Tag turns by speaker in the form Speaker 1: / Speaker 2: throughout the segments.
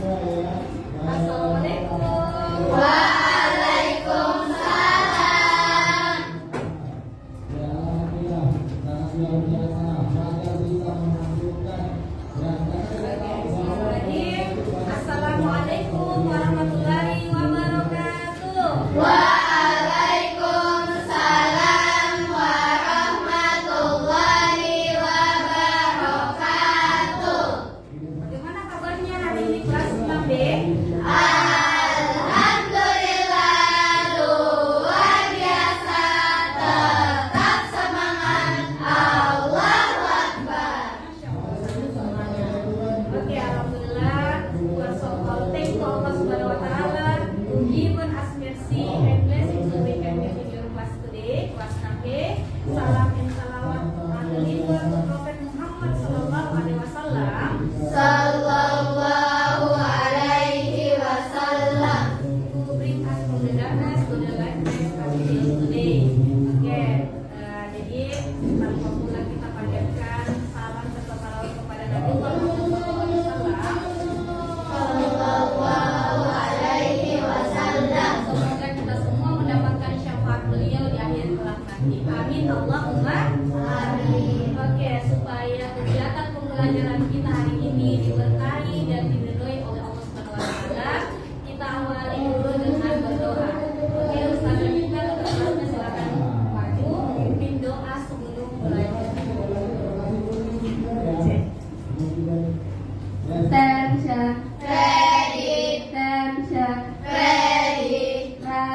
Speaker 1: Assalamualaikum.
Speaker 2: Waalaikumsalam.
Speaker 1: Assalamualaikum warahmatullahi wabarakatuh.
Speaker 2: Waalaikumsalam warahmatullahi wabarakatuh.
Speaker 1: Bagaimana kabarnya hari ini kelas 6B?
Speaker 2: Alhamdulillah, luar biasa, tetap semangat, Allahu Akbar.
Speaker 1: Oke, alhamdulillah. We're so all thankful to Allah Subhanahu wa Ta'ala who given us mercy and blessings so we can meet in your class today, kelas 6B. Salam and salawat deliver to Prophet Muhammad Sallallahu Alaihi Wasallam.
Speaker 2: Sallallahu alaihi wasallam.
Speaker 1: Who bring us from the darkness to the light as it is today. Oke, jadi tanpa pula kita panjatkan salam serta salawat kepada Nabi Muhammad SAW.
Speaker 2: Sallallahu alaihi wasallam.
Speaker 1: Semoga kita semua mendapatkan syafaat beliau di akhir kelak nanti. Amin Allahumma
Speaker 2: Amin.
Speaker 1: Oke, supaya kegiatan pembelajaran kita hari ini diberkahi dan diridhoi oleh Allah Subhanahu wa Ta'ala, kita awali dulu dengan berdoa. Oke, Ustazah kita kelasnya silakan maju pimpin doa sebelum belajar.
Speaker 3: Attention,
Speaker 2: Ready,
Speaker 3: attention,
Speaker 2: ready.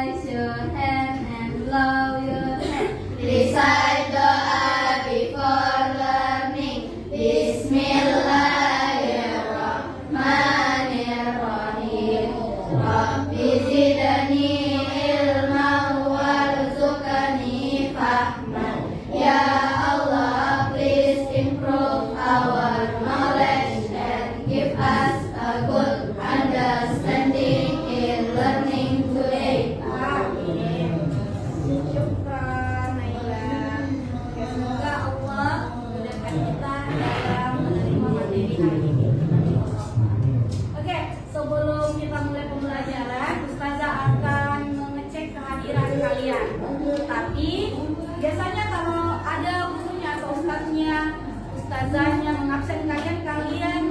Speaker 3: raise your hand and blow your hand.
Speaker 2: Recite doa before learning. Bismillahirrahmanirrahim. Rabbi zidni ilman warzuqni fahman. Ya Allah, please improve our knowledge and give us a good understanding in learning today.
Speaker 1: Amin. Syukran Naila. Oke, semoga Allah memudahkan kita dalam menerima materi hari ini. Oke, sebelum kita mulai pembelajaran, Ustazah akan mengecek kehadiran kalian. Tapi biasanya kalau ada gurunya atau ustaznya, ustazahnya mengabsen kalian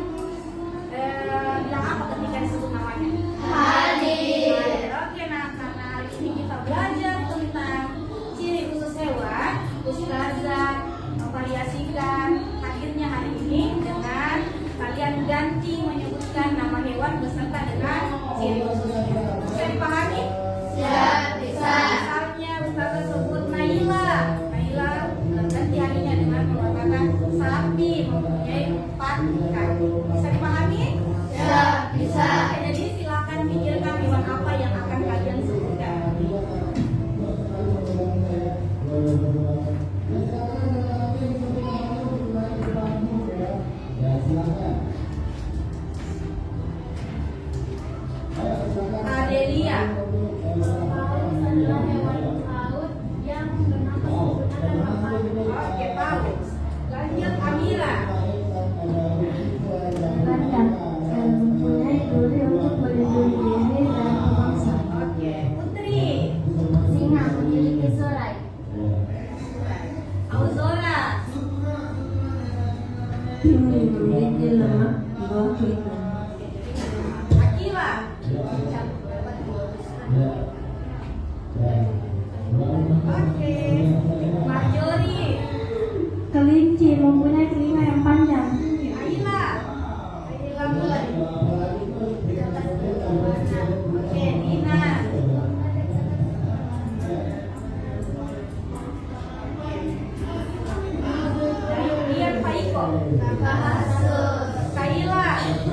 Speaker 1: bilang apa ketika disebut namanya?
Speaker 2: Hadir.
Speaker 1: Oke, nah karena hari ini kita belajar tentang ciri khusus hewan, Ustazah memvariasikan hadirnya hari ini dengan kalian ganti menyebutkan nama hewan beserta dengan ciri khususnya. Bisa dipahami?
Speaker 2: Siap, bisa.
Speaker 1: Misalnya Ustazah sebut Naila. Naila ganti harinya dengan mengatakan sapi mempunyai 4 kaki. Bisa dipahami?
Speaker 2: Siap, bisa.
Speaker 1: Oke, jadi silakan pikirkan hewan apa yang akan kalian sebutkan. Adelia. Adalah hewan laut yang bernafas menggunakan nafas. Oke, paus. Lanjut Amira.
Speaker 3: Kandang dan mempunyai duri untuk melindungi diri dan pemangsa.
Speaker 1: Oke, Putri.
Speaker 3: Singa memiliki sorai.
Speaker 1: Auzora.
Speaker 3: Memiliki lemak di bawah kulitnya.
Speaker 1: Akila. Oke, Marjorie.
Speaker 3: Kelinci mempunyai telinga yang panjang.
Speaker 1: Aila. Aila Bulan. Oke, Dina. Dian Faiko. Kaila.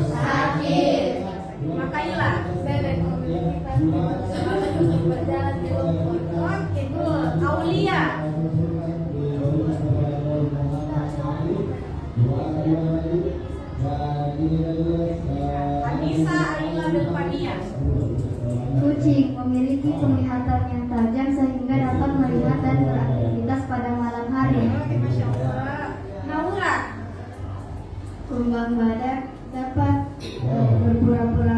Speaker 2: Sakit.
Speaker 1: Makaila. Bebek. Berjalan di lumpur. Oke, good. Aulia. Anissa Aila Delpania.
Speaker 3: Kucing memiliki penglihatan yang tajam sehingga dapat melihat dan beraktivitas pada malam hari.
Speaker 1: Oke, Masya Allah. Naura.
Speaker 3: Kumbang badak dapat berpura-pura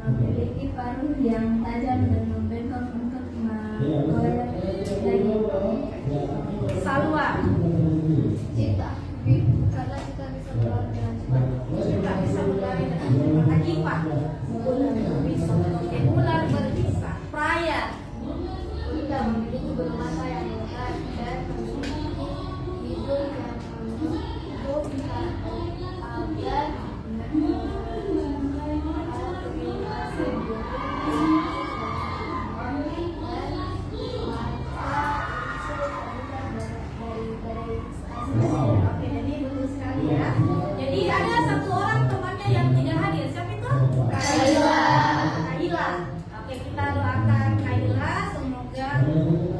Speaker 3: memiliki paruh yang tajam dan membentang untuk mengoyak daging.
Speaker 1: Salwa.
Speaker 3: Cita, karena kita bisa berlari dengan cepat.
Speaker 1: Kita bisa berlari dengan cepat. Akifah. Ular berbisa. Praya.
Speaker 3: Kita memiliki bulu mata yang lebat dan memiliki hidung yang menutup agar
Speaker 1: Oke, jadi betul sekali ya. Jadi ada satu orang temannya yang tidak hadir. Siapa itu? Kaila. Oke, kita doakan Kaila, semoga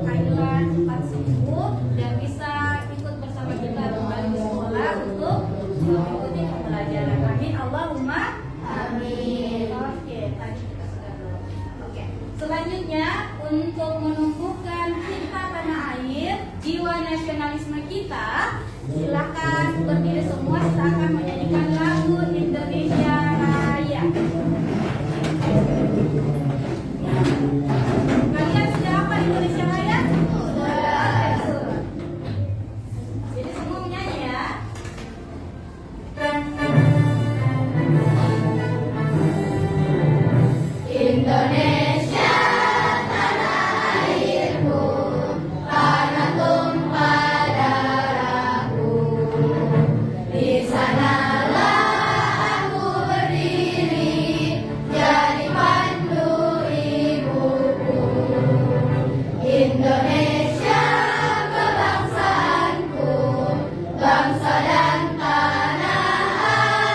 Speaker 1: Kaila cepat sembuh dan bisa ikut bersama kita kembali ke sekolah untuk mengikuti pembelajaran. Amin. Allahumma amin. Oke, tadi kita sudah doa. Oke. Selanjutnya untuk menumbuhkan cinta tanah air, jiwa nasionalisme kita, silakan berdiri semua. Kita akan menyanyikan lagu Indonesia Raya. Kalian sudah hafal Indonesia Raya? Sudah. Jadi semua menyanyi ya.
Speaker 2: Indonesia tanah airku, tanah tumpah darahku. Di sanalah aku berdiri, jadi pandu ibuku. Indonesia kebangsaanku, bangsa dan tanah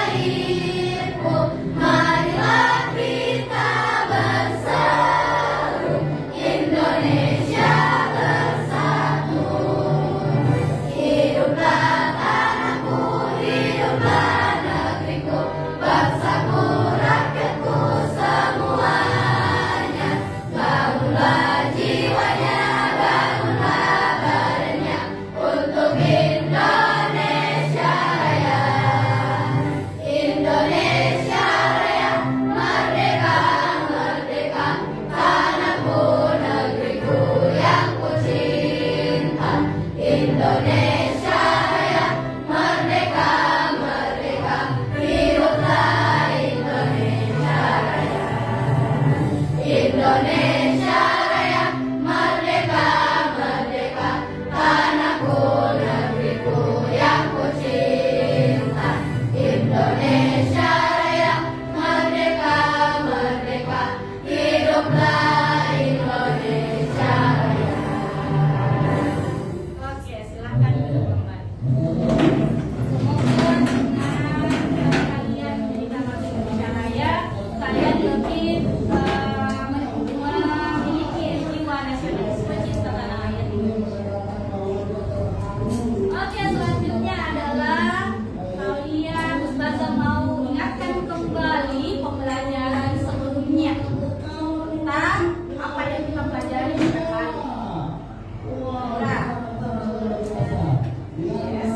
Speaker 2: airku. Marilah kita bersatu, Indonesia bersatu. Hiduplah tanahku, hiduplah negeriku, bangsaku, rakyatku semuanya. Bangunlah jiwanya, bangunlah badannya untuk Indonesia Raya. Indonesia Raya, merdeka, merdeka, tanahku, negeriku yang ku cinta. Indonesia Raya, merdeka, merdeka, hiduplah Indonesia Raya. Indonesia Raya, merdeka, merdeka, tanahku, negeriku yang ku cinta. Indonesia Raya, merdeka, merdeka, hiduplah Indonesia Raya.
Speaker 1: Oke, silahkan duduk kembali. Semoga dengan kalian menjadikan lagu Indonesia Raya, kalian lebih memiliki jiwa nasionalisme cinta tanah air Indonesia. Oke, selanjutnya adalah kalian Ustazah mau ingatkan kembali pembelajaran sebelumnya tentang apa yang kita pelajari pada kali. Nah, yes.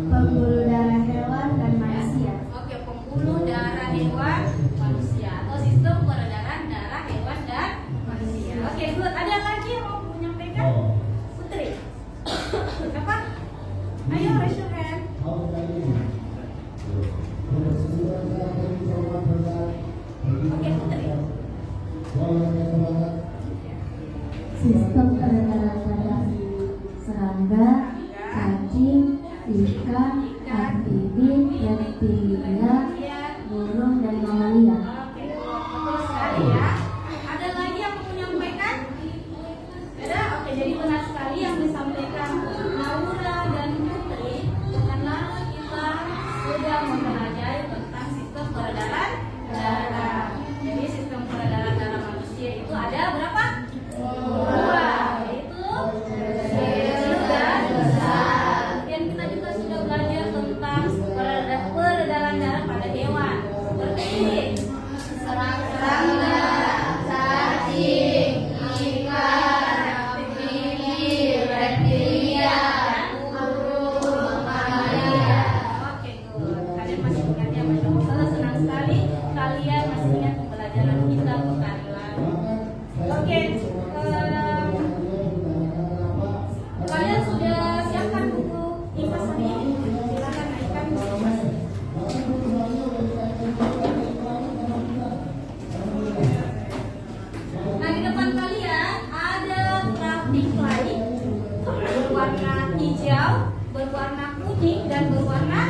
Speaker 3: pembuluh darah hewan dan manusia.
Speaker 1: Oke, pembuluh darah hewan manusia atau sistem peredaran darah hewan dan manusia. Oke, good. Ada lagi yang mau menyampaikan? Putri. Apa? Ayo raise your hand. Oke, Putri.
Speaker 3: Sistem peredaran darah serangga, cacing, ikan, amfibi, reptilia, burung dan mamalia.
Speaker 1: Oke, betul sekali ya. Ada lagi yang mau menyampaikan? Ada? Oke, jadi benar sekali yang disampaikan Naura dan Putri. Karena kita sudah mempelajari tentang sistem peredaran darah. Jadi sistem peredaran darah manusia itu ada berapa? Dua, yaitu kecil dan besar. Dan kita juga sudah belajar tentang peredaran darah diklat berwarna hijau, berwarna kuning, dan berwarna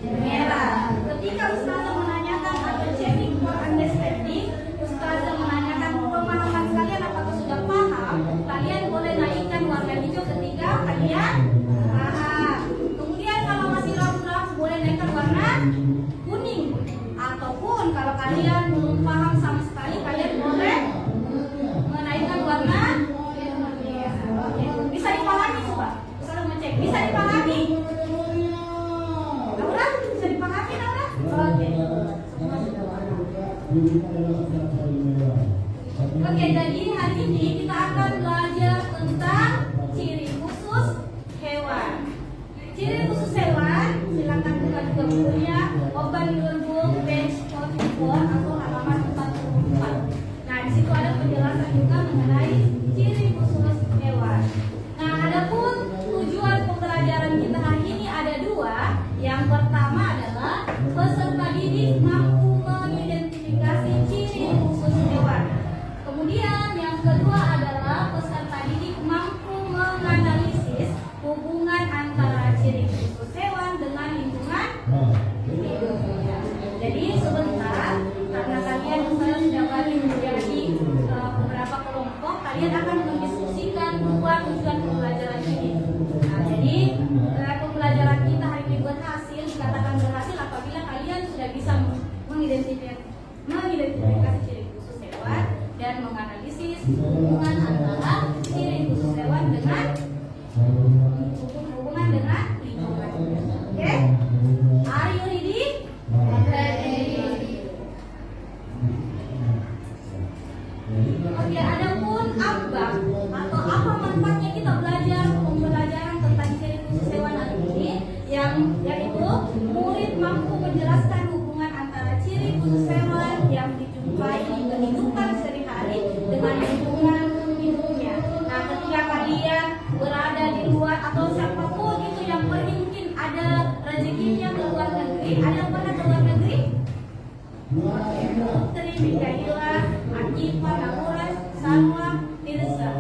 Speaker 1: merah. Ketika ustazah menanyakan atau checking for understanding, ustazah menanyakan pemahaman kalian apakah sudah paham, kalian boleh naikkan warna hijau ketika kalian paham. Kemudian kalau masih ragu-ragu boleh naikkan warna kuning, ataupun kalau kalian belum paham sama sekali kalian boleh menaikkan warna merah. Oke. Bisa dipahami coba? Ustazah mau cek. Bisa dipahami? Laura? Bisa dipahami Laura? Oke. Oke, jadi hari ini kita akan belajar tentang ciri khusus hewan. Ciri khusus hewan, silakan buka juga bukunya, open your book page 44 atau halaman 44. Nah, di situ ada penjelasan juga mengenai ciri khusus hewan. Nah, adapun tujuan pembelajaran kita hari ini ada dua. Yang pertama adalah peserta didik mampu mengidentifikasi ciri khusus hewan. Kemudian yang kedua adalah peserta didik mampu menganalisis hubungan antara ciri khusus hewan dengan lingkungan hidupnya. Jadi sebentar, karena kalian misalnya sudah bagi menjadi beberapa kelompok, kalian akan mendiskusikan dua tujuan pembelajaran ini. Nah, jadi pembelajaran kita hari ini berhasil, dikatakan berhasil apabila kalian sudah bisa mengidentifikasi ciri khusus hewan dan menganalisis hubungan antara ciri khusus hewan dengan hubungan dengan lingkungan. Oke? Are you ready? Oke, adapun apa atau apa manfaatnya kita belajar pembelajaran tentang ciri khusus hewan hari ini, yaitu murid mampu menjelaskan hubungan antara ciri khusus hewan yang dijumpai di kehidupan sehari-hari dengan lingkungan hidupnya. Nah, ketika kalian berada di luar atau siapapun itu yang pergi, mungkin ada rezekinya ke luar negeri, ada yang pernah ke luar negeri? Putri, Mikaela, Akifa, Naura, Salwa, Tirza.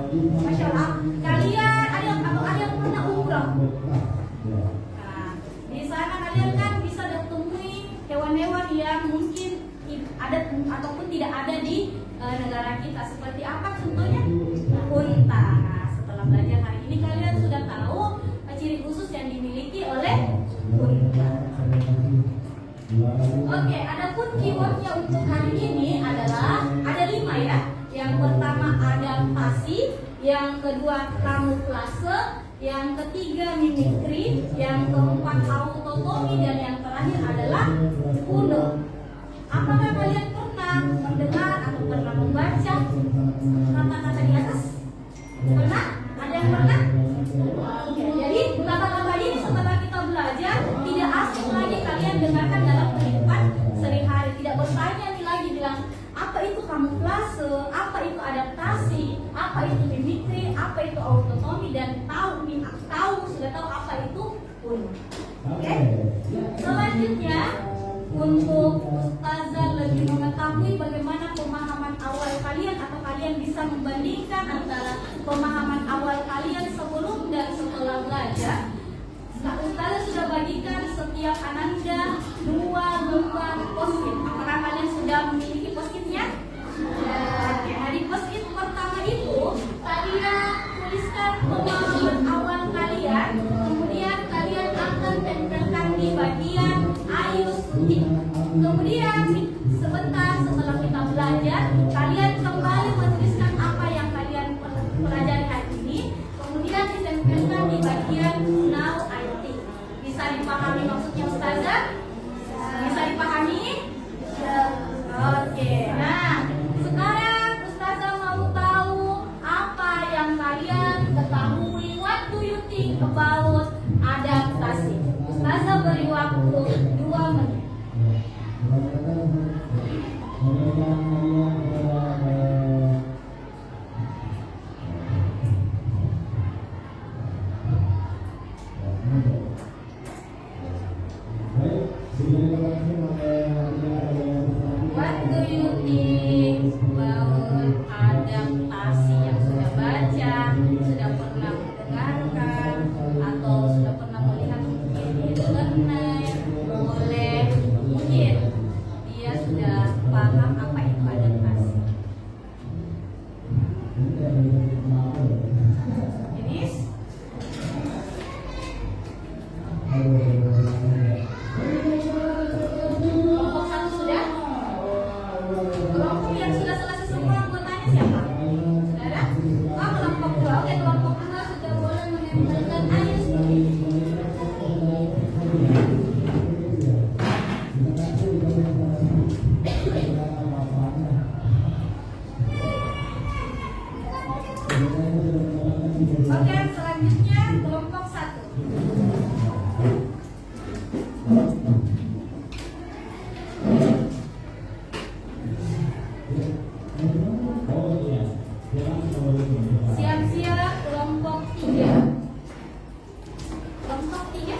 Speaker 1: Masya Allah, kalian ada yang pernah umroh? Nah, di sana kalian kan bisa ditemui hewan-hewan yang mungkin ada ataupun tidak ada di negara kita. Seperti apa contohnya? Unta. Nah, setelah belajar hari ini kalian sudah tahu ciri khusus yang dimiliki oleh unta. Oke, adapun keywordnya untuk hari ini adalah ada 5 ya. Yang pertama adaptasi, yang kedua kamuflase, yang ketiga mimikri, yang keempat autotomi, dan yang terakhir adalah kuno. Apakah kalian pernah mendengar atau pernah membaca kata-kata di atas? Pernah? Ada yang pernah? Oke, jadi kata-kata ini setelah kita belajar tidak asing lagi kalian dengarkan dalam kehidupan sehari-hari. Tidak bertanya lagi bilang apa itu kamuflase, apa itu adaptasi, apa itu mimikri, apa itu autotomi, dan sudah tahu apa itu kuno. Oke? Selanjutnya untuk ustazah lebih mengetahui bagaimana pemahaman awal kalian atau kalian bisa membandingkan antara pemahaman awal kalian sebelum dan setelah belajar. Ustazah sudah bagikan setiap ananda 2 lembar post-it. Apakah kalian sudah memiliki post-itnya? Oke, dari post-it pertama itu kalian tuliskan pemahaman awal kalian, kemudian kalian akan tempelkan di bagian ayu suntik. Kemudian sebentar setelah kita belajar, kalian kembali menuliskan apa yang kalian pelajari hari ini, kemudian ditempelkan di bagian now I think. Bisa dipahami maksudnya ustazah? Bisa dipahami? Oke, nah sekarang ustazah mau tahu apa yang kalian ketahui. What do you think about adaptasi? Ustazah beri waktu 2 menit. What do you think about adaptasi? Yang sudah baca, sudah Oke, selanjutnya kelompok 1. Siap-siap kelompok 3. Kelompok 3.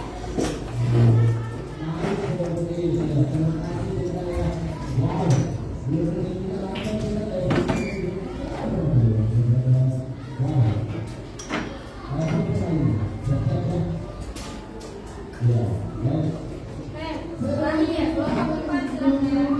Speaker 1: Oke, selanjutnya kelompok 4 silakan.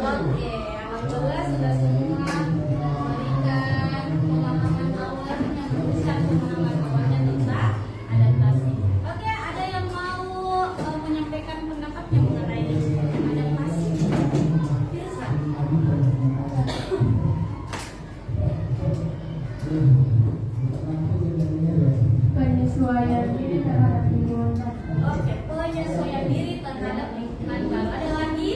Speaker 1: Oke, alhamdulillah sudah semua memberikan pemahaman awal yang merumuskan pemahaman awalnya tentang adaptasi. Oke, ada yang mau menyampaikan pendapatnya mengenai adaptasi? Bisa.
Speaker 3: Penyesuaian diri terhadap lingkungan.
Speaker 1: Oke, penyesuaian diri terhadap lingkungan baru. Ada lagi?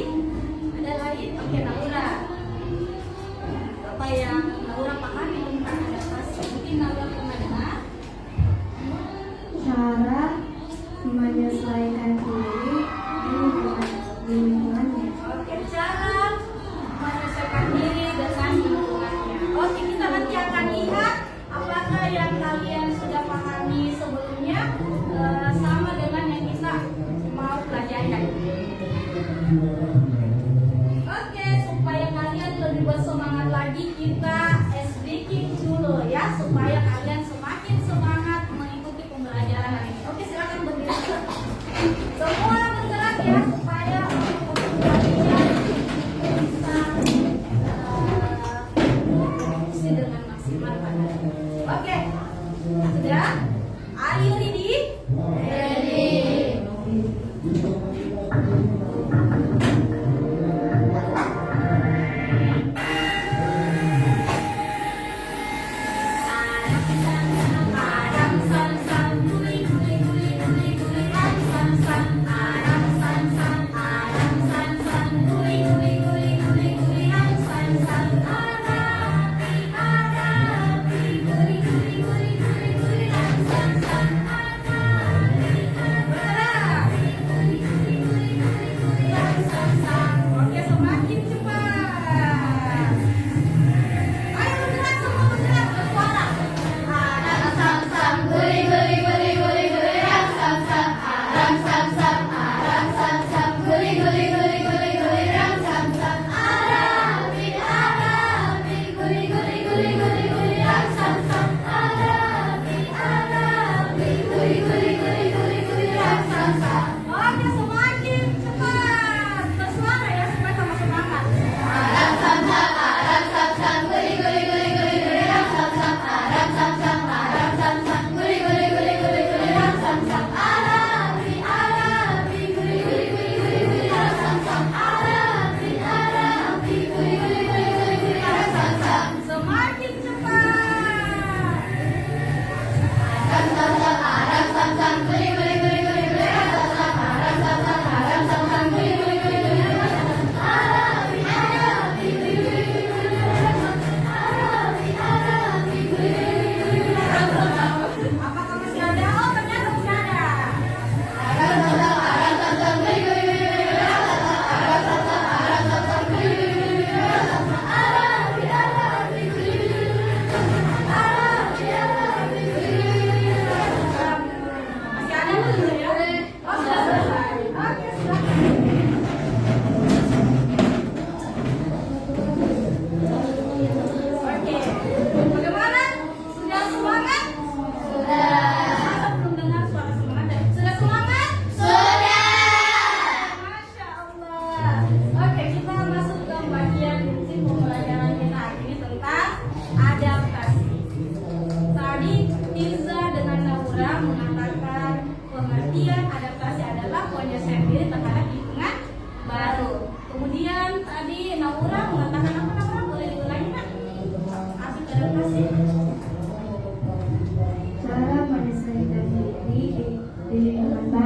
Speaker 1: Ada lagi? Oke, Naura. Apa yang Naura pahami tentang adaptasi? Mungkin Naura pernah dengar?
Speaker 3: Cara menyesuaikan diri di lingkungannya.
Speaker 1: Oke, cara menyesuaikan diri dengan lingkungannya. Oke, kita nanti akan lihat apakah yang kalian sudah pahami sebelumnya sama dengan yang kita mau pelajari hari ini. Oke, supaya kalian lebih bersemangat lagi, kita speaking dulu ya, supaya kalian semakin semangat mengikuti pembelajaran hari ini. Oke, silakan berdiri. Semua bergerak ya, supaya pembelajaran bisa berfungsi dengan maksimal pada hari ini. Oke, sudah? Are you ready?
Speaker 2: Ready.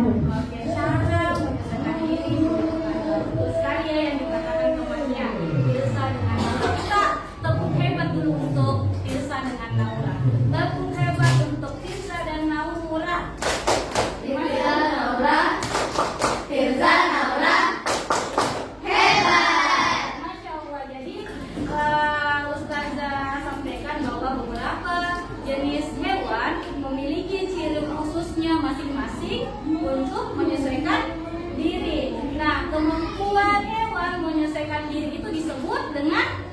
Speaker 1: Oke, cara menyelesaikan diri betul sekali ya yang dikatakan temannya Tirsa dengan Naura. Kita tepuk hebat dulu untuk Tirsa dengan Naura. Tepuk hebat untuk Tirsa dan Naura.
Speaker 2: Tirsa Naura, Tirsa Naura, hebat.
Speaker 1: Masya Allah. Jadi Ustazah sampaikan bahwa beberapa jenis hewan memiliki ciri khususnya masing-masing untuk menyesuaikan diri. Nah, kemampuan hewan menyesuaikan diri itu disebut dengan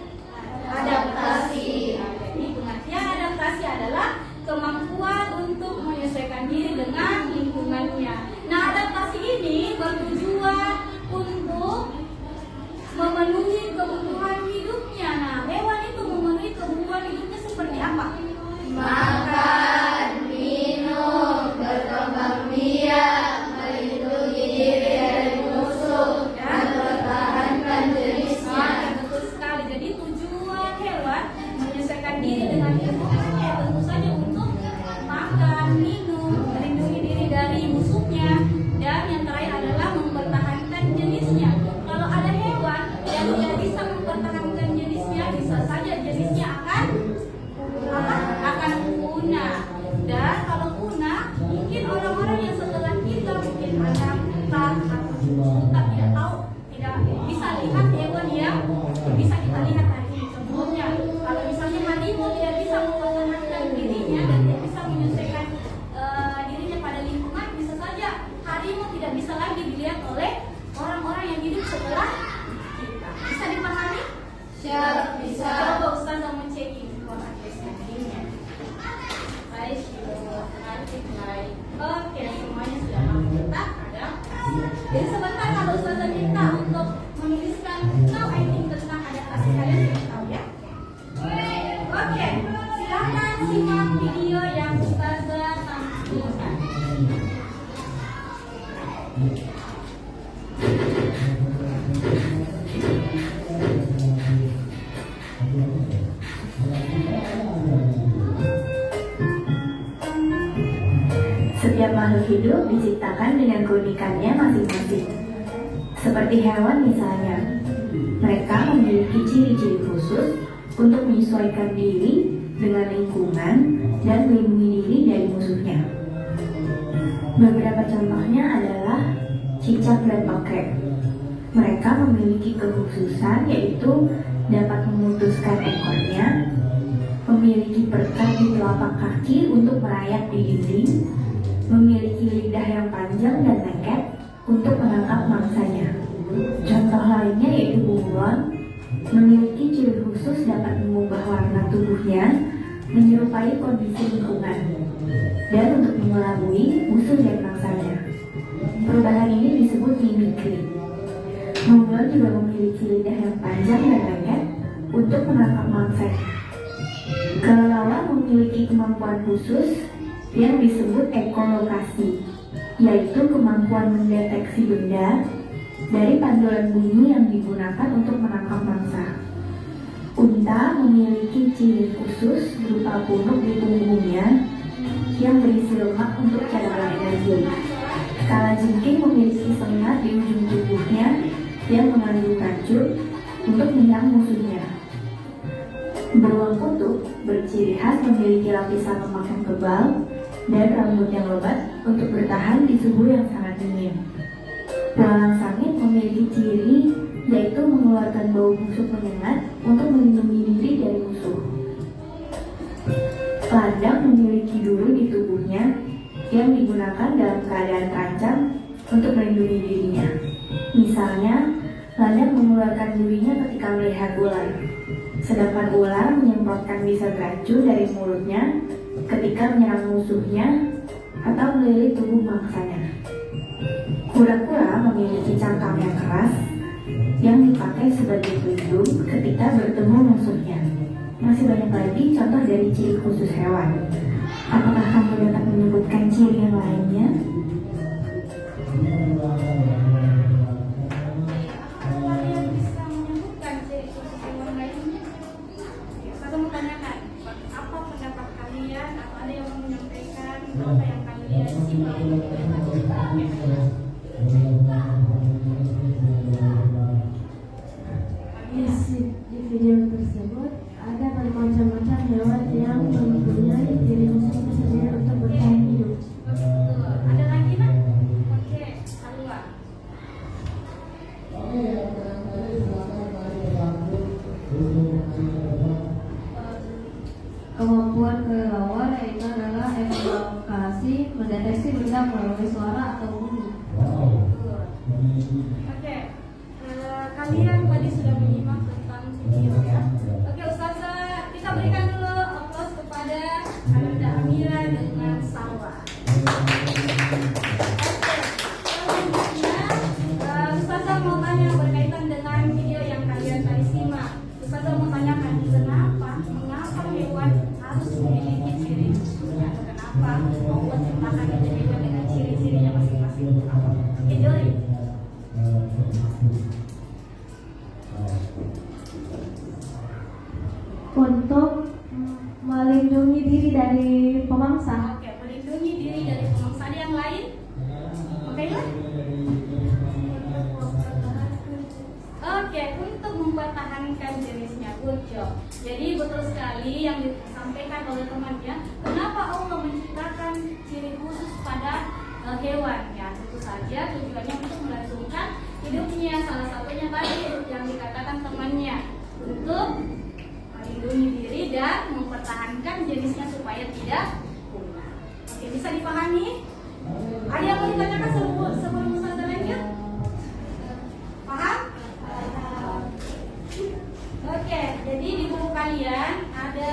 Speaker 1: adaptasi. Nah, jadi pengertian adaptasi adalah kemampuan untuk menyesuaikan diri dengan lingkungannya. Nah, adaptasi ini bertujuan untuk memenuhi kebutuhan hidupnya. Nah, hewan itu memenuhi kebutuhan hidupnya seperti apa?
Speaker 2: Makan, minum, berkembang biak, melindungi diri dari musuh, dan mempertahankan jenisnya.
Speaker 1: Betul sekali. Jadi tujuan hewan menyesuaikan diri dengan lingkungannya tentu saja untuk makan, minum, melindungi diri dari musuhnya, dan yang terakhir adalah mempertahankan jenisnya. Kalau ada hewan yang tidak bisa mempertahankan jenisnya, bisa saja jenisnya akan punah. Dan kalau punah, mungkin orang-orang yang setelah kita mungkin anak kita tidak tahu, tidak bisa lihat hewan yang bisa kita lihat hari ini. Contohnya, kalau misalnya harimau tidak bisa mempertahankan dirinya dan tidak bisa menyesuaikan dirinya pada lingkungan, bisa saja harimau tidak bisa lagi dilihat oleh orang-orang yang hidup setelah kita. Bisa dipahami?
Speaker 2: Siap, bisa.
Speaker 1: Coba Ustazah men-checking informasinya. Baik, baik. Oke, semuanya sudah mampu. Tak ada. Jadi sebentar kalau Ustazah minta untuk menuliskan now I think tentang adaptasi, kalian sudah tahu ya? Oke, silakan simak video yang Ustazah tampilkan.
Speaker 4: Setiap makhluk hidup diciptakan dengan keunikannya masing-masing. Seperti hewan misalnya, mereka memiliki ciri-ciri khusus untuk menyesuaikan diri dengan lingkungan dan melindungi diri dari musuhnya. Beberapa contohnya adalah cicak dan bangkek. Mereka memiliki kekhususan yaitu dapat memutuskan ekornya, memiliki perekat di telapak kaki untuk merayap di dinding, memiliki lidah yang panjang dan lengket untuk menangkap mangsanya. Contoh lainnya yaitu bunglon, memiliki ciri khusus dapat mengubah warna tubuhnya menyerupai kondisi lingkungan dan untuk mengelabui musuh dan mangsanya. Perubahan ini disebut mimikri. Bunglon juga memiliki lidah yang panjang dan lengket untuk menangkap mangsanya. Kelelawar memiliki kemampuan khusus yang disebut ekolokasi, yaitu kemampuan mendeteksi benda dari pantulan bunyi yang digunakan untuk menangkap mangsa. Unta memiliki ciri khusus berupa punuk di punggungnya yang berisi lemak untuk cadangan energi. Kalajengking memiliki sengat di ujung tubuhnya yang mengandung racun untuk menyerang musuhnya. Beruang kutub berciri khas memiliki lapisan lemak yang tebal dan rambut yang lebat untuk bertahan di suhu yang sangat dingin. Walang sangit memiliki ciri yaitu mengeluarkan bau busuk menyengat untuk melindungi diri dari musuh. Landak memiliki duri di tubuhnya yang digunakan dalam keadaan terancam untuk melindungi dirinya. Misalnya, landak mengeluarkan durinya ketika melihat ular, sedangkan ular menyemprotkan bisa beracun dari mulutnya ketika menyerang musuhnya atau melilit tubuh mangsanya. Kura-kura memiliki cangkang yang keras yang dipakai sebagai pelindung ketika bertemu musuhnya. Masih banyak lagi contoh dari ciri khusus hewan. Apakah kamu dapat menyebutkan ciri yang lainnya?
Speaker 1: Kalian bisa menyebutkan ciri khusus hewan lainnya? Saya mau tanyakan, apa pendapat kalian? Atau ada yang mau menyampaikan apa yang kalian simak?
Speaker 3: Untuk melindungi diri dari pemangsa.
Speaker 1: Oke, melindungi diri dari pemangsa. Ada yang lain? Oke lah. Oke, untuk mempertahankan jenisnya. Good job. Jadi betul sekali yang disampaikan oleh temannya. Kenapa Allah menciptakan ciri khusus pada hewan? Ya, tentu saja tujuannya untuk melangsungkan hidupnya. Salah satunya tadi yang dikatakan temannya, untuk melindungi diri dan mempertahankan jenisnya supaya tidak punah. Oke, bisa dipahami? Ada yang mau ditanyakan sebelum Ustaz lanjut? Paham? Oke, jadi di buku kalian ada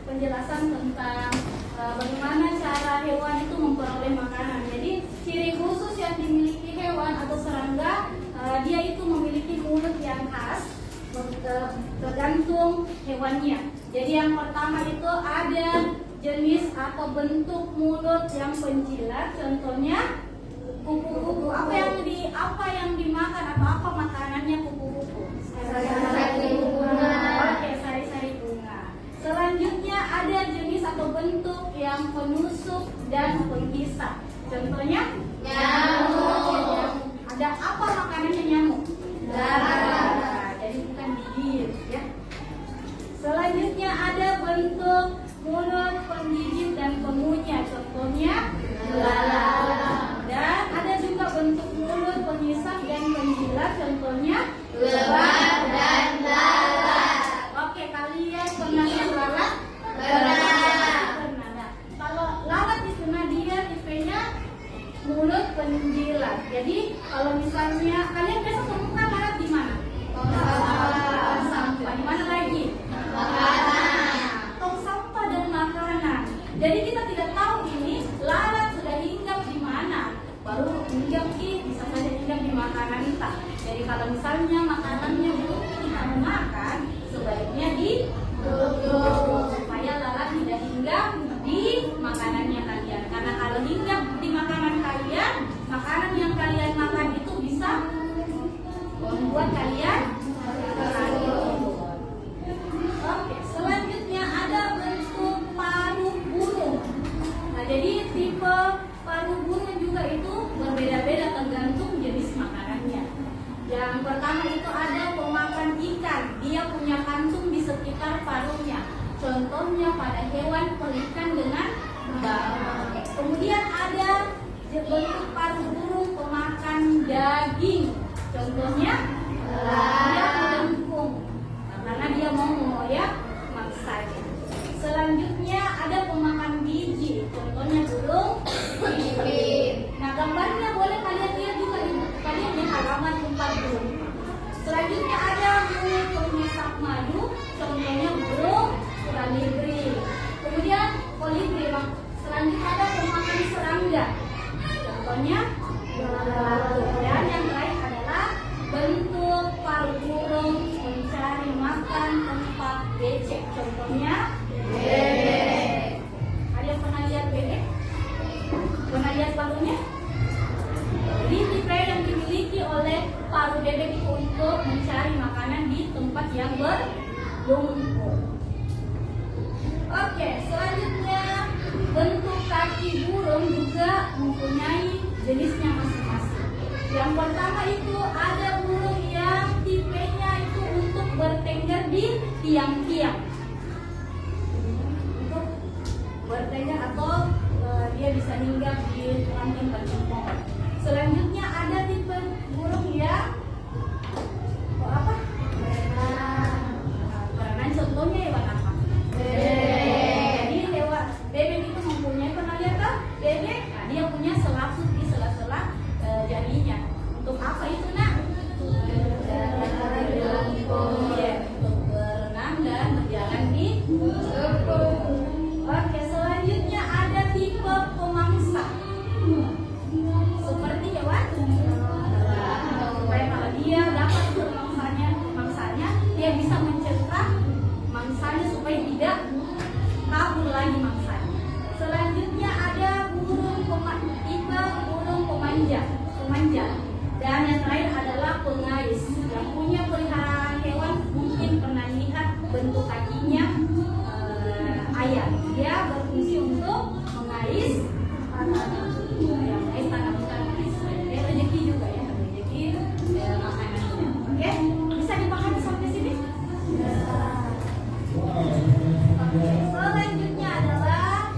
Speaker 1: penjelasan tentang bagaimana cara hewan itu memperoleh makanan. Jadi ciri khusus yang dimiliki hewan atau serangga, dia itu memiliki mulut yang khas, tergantung hewannya. Jadi yang pertama itu ada jenis atau bentuk mulut yang penjilat. Contohnya kupu-kupu. Apa yang dimakan atau apa makanannya kupu-kupu?
Speaker 2: Sari-sari bunga.
Speaker 1: Oke, sari-sari bunga. Selanjutnya ada jenis atau bentuk yang penusuk dan penghisap. Contohnya
Speaker 2: Nyamuk.
Speaker 1: Ada apa makanannya nyamuk?
Speaker 2: Darah.
Speaker 1: Jadi bukan gigit ya. Selanjutnya ada bentuk mulut penggigit dan pengunyah. Contohnya
Speaker 2: Belalang.
Speaker 1: Dan ada juga bentuk mulut pengisap dan penjilat. Contohnya
Speaker 2: Lebah dan lalat.
Speaker 1: Oke, kalian pernah lihat lalat?
Speaker 2: Pernah.
Speaker 1: Nah, kalau lalat itu dia tipenya mulut penjilat. Jadi kalau misalnya kalian biasa temukan lalat di mana? Tong sampah. Di mana lagi?
Speaker 2: Makanan.
Speaker 1: Tong sampah dan makanan. Jadi kita tidak tahu ini lalat sudah hinggap di mana. Baru hinggap bisa saja hinggap di makanan kita. Jadi kalau misalnya makanannya belum kita makan, sebaiknya ditutup supaya lalat tidak hinggap di makanannya kalian. Karena kalau hinggap di makanan kalian, makanan yang kalian makan itu bisa membuat kalian terlanjur. Oke, selanjutnya ada bentuk paru burung. Nah, jadi tipe paru burung juga itu berbeda-beda tergantung jenis makanannya. Yang pertama itu ada pemakan ikan. Dia punya kantung di sekitar paruhnya. Contohnya pada hewan pelikan dengan bawang. Kemudian ada bentuk paru burung pemakan daging. Contohnya dia melengkung. Nah, karena dia mau mengoyak mangsanya. Selanjutnya ada pemakan biji. Contohnya burung pipit. Nah, gambarnya boleh kalian lihat juga di buku kalian di halaman 45. Selanjutnya ada burung pengisap madu. Contohnya burung kolibri. Kemudian kolibri. Selanjutnya ada pemakan serangga. Contohnya belalang. Dan yang terakhir adalah bentuk paru burung mencari makan tempat becek. Contohnya bebek. Ada yang pernah lihat bebek? Pernah lihat parunya? Jadi tipe yang dimiliki oleh paru bebek itu untuk mencari makanan di tempat yang berlumpur. Oke, selanjutnya bentuk kaki burung juga mempunyai jenisnya masing-masing. Yang pertama itu ada burung yang tipenya itu untuk bertengger di tiang-tiang. Untuk bertengger atau dia bisa hinggap di ranting pohon. Selanjutnya ada tipe burung yang berenang. Contohnya hewan apa? Jadi hewan bebek itu mempunyai, pernah lihat kan? Bebek, dia punya selaput di sela-sela jarinya. Untuk apa itu nak? Untuk berenang dan berjalan di tepung. Oke, selanjutnya ada tipe pemangsa. Seperti hewan supaya kalau dia dapat mangsanya, dia bisa mencegah mangsanya supaya tidak kabur lagi mangsanya. Selanjutnya ada tipe burung pemanja. Dan yang terakhir adalah pengais. Yang punya peliharaan hewan mungkin pernah lihat bentuk kakinya ayam. Dia berfungsi untuk mengais rezeki juga ya, rezeki makanannya. Oke, bisa dipahami sampai sini? Oke, selanjutnya adalah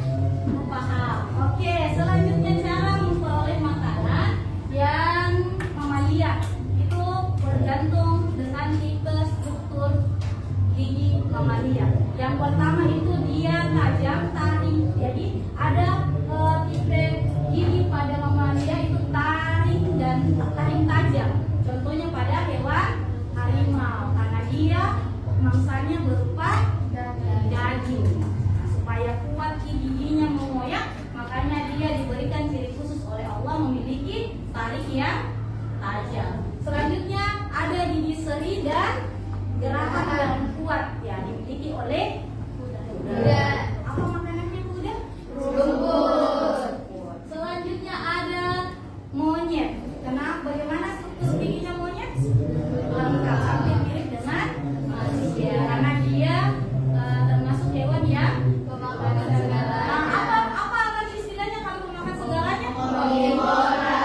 Speaker 1: paham. Oke, selanjutnya cara memperoleh makanan yang mamalia itu bergantung dengan tipe struktur gigi mamalia. Yang pertama itu dia tajam taring. Jadi ada tipe gigi pada mamalia itu taring dan taring tajam. Contohnya pada hewan harimau karena dia mangsanya berupa daging. Nah, supaya kuat giginya mengoyak, makanya dia diberikan ciri khusus oleh Allah memiliki taring yang tajam. Selanjutnya ada gigi seri dan gerakan yang kuat ya dimiliki oleh kuda. Apa makanannya kuda?
Speaker 2: Rumput.
Speaker 1: Selanjutnya ada monyet. Kenapa? Bagaimana struktur giginya monyet? Lengkap, hampir mirip dengan manusia karena dia termasuk hewan yang
Speaker 2: Pemakan segala.
Speaker 1: apa lagi istilahnya kalau pemakan segalanya?
Speaker 2: Omnivora.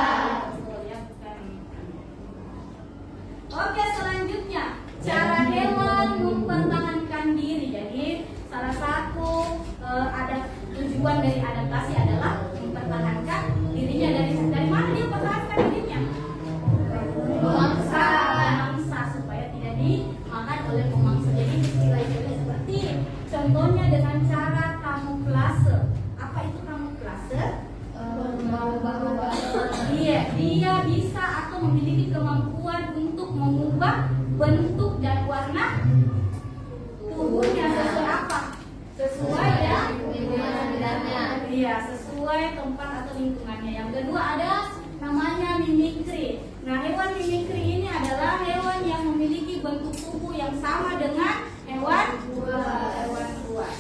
Speaker 1: Oke, selanjutnya cara hewan mempertahankan diri. Jadi salah satu ada tujuan dari adaptasi adalah mempertahankan dirinya dari mana dia mempertahankan dirinya? Pemangsa supaya tidak dimakan oleh pemangsa. Jadi istilah-istilah seperti contohnya dengan cara kamuflase. Apa itu kamuflase? Dia bisa atau memiliki kemampuan untuk mengubah bentuk dan warna tubuhnya sesuai apa? Sesuai ya
Speaker 2: Lingkungan sekitarnya.
Speaker 1: Iya, sesuai tempat atau lingkungannya. Yang kedua ada namanya mimikri. Nah, hewan mimikri ini adalah hewan yang memiliki bentuk tubuh yang sama dengan hewan buas.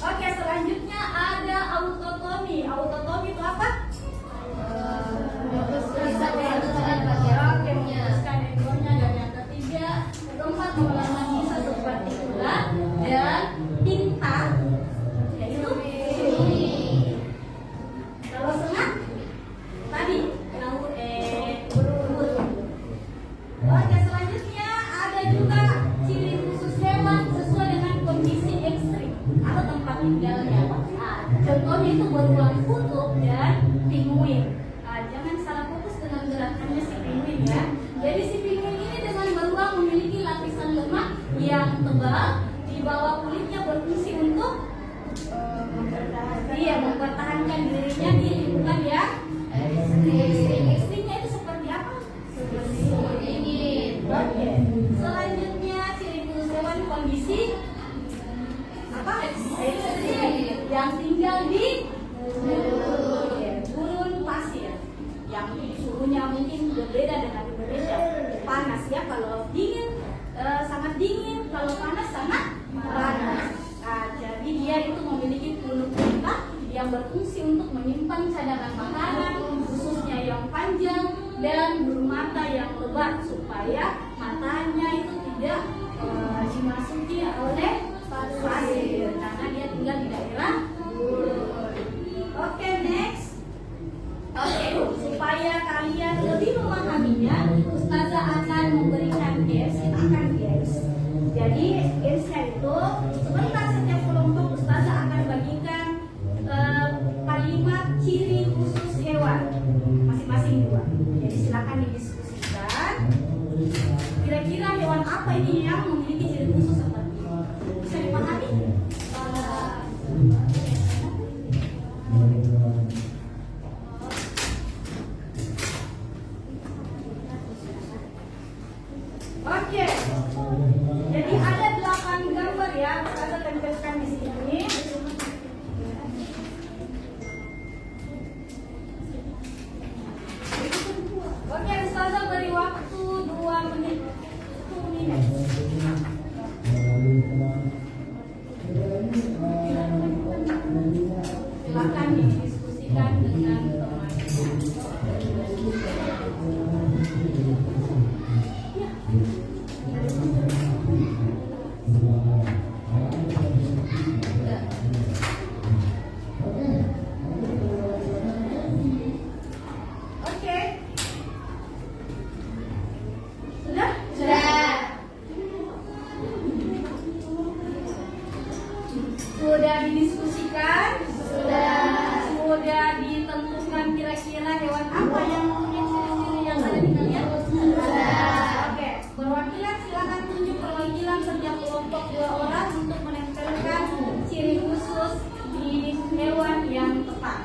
Speaker 1: Oke, selanjutnya ada autotomi. Autotomi itu apa?
Speaker 2: Bisa memutuskan
Speaker 1: Oke,
Speaker 2: bagiannya.
Speaker 1: memutuskan ekornya. Dan yang ketiga, keempat mengelola bisa seperti ular dan pintar. Yaitu kalau sengat tadi burung. Oke, selanjutnya ada juga ciri khusus hewan sesuai dengan kondisi ekstrim atau tempat tinggalnya. Nah, contohnya itu beruang kutub dan penguin. Jangan salah fokus dengan gerakannya si penguin ya. Jadi si penguin ini dengan beruang memiliki lapisan lemak yang tebal di bawah kulitnya berfungsi untuk mempertahankan dirinya di lingkungan yang ekstrim. Ekstrimnya itu seperti apa? Seperti
Speaker 2: Dingin.
Speaker 1: Oke. Selanjutnya ciri khusus hewan kondisi apa? Ekstrim yang tinggal di gurun pasir yang suhunya mungkin berbeda dengan Indonesia. Panas ya, kalau dingin sangat dingin, kalau panas sangat panas. Nah, jadi dia itu memiliki bulu pita yang berfungsi untuk menyimpan cadangan makanan, khususnya yang panjang dan bulu mata yang lebat supaya matanya itu tidak dimasuki oleh pasir karena dia tinggal di daerah gurun. Oke, next. Oke, supaya kalian lebih memahaminya, Ustazah akan memberikan games. Silahkan games. Jadi gamesnya itu sebentar, setiap kelompok Ustazah akan bagikan kalimat ciri khusus hewan masing-masing dua. Jadi silakan didiskusikan. Kira-kira hewan apa ini yang memiliki ciri khusus seperti ini? Bisa dipahami? Oke. Jadi ada 8 gambar ya, Ustazah tempelkan di sini. Oke, Ustazah beri waktu 2 menit. 1 menit. Silakan didiskusikan dengan teman. Oke. Sudah?
Speaker 2: Sudah.
Speaker 1: Sudah didiskusikan?
Speaker 2: Sudah.
Speaker 1: Sudah ditentukan kira-kira hewan apa yang mempunyai ciri-ciri yang ada di kalian? Oke, perwakilan silakan tunjuk perwakilan setiap kelompok 2 orang untuk menempelkan ciri khusus di hewan yang tepat.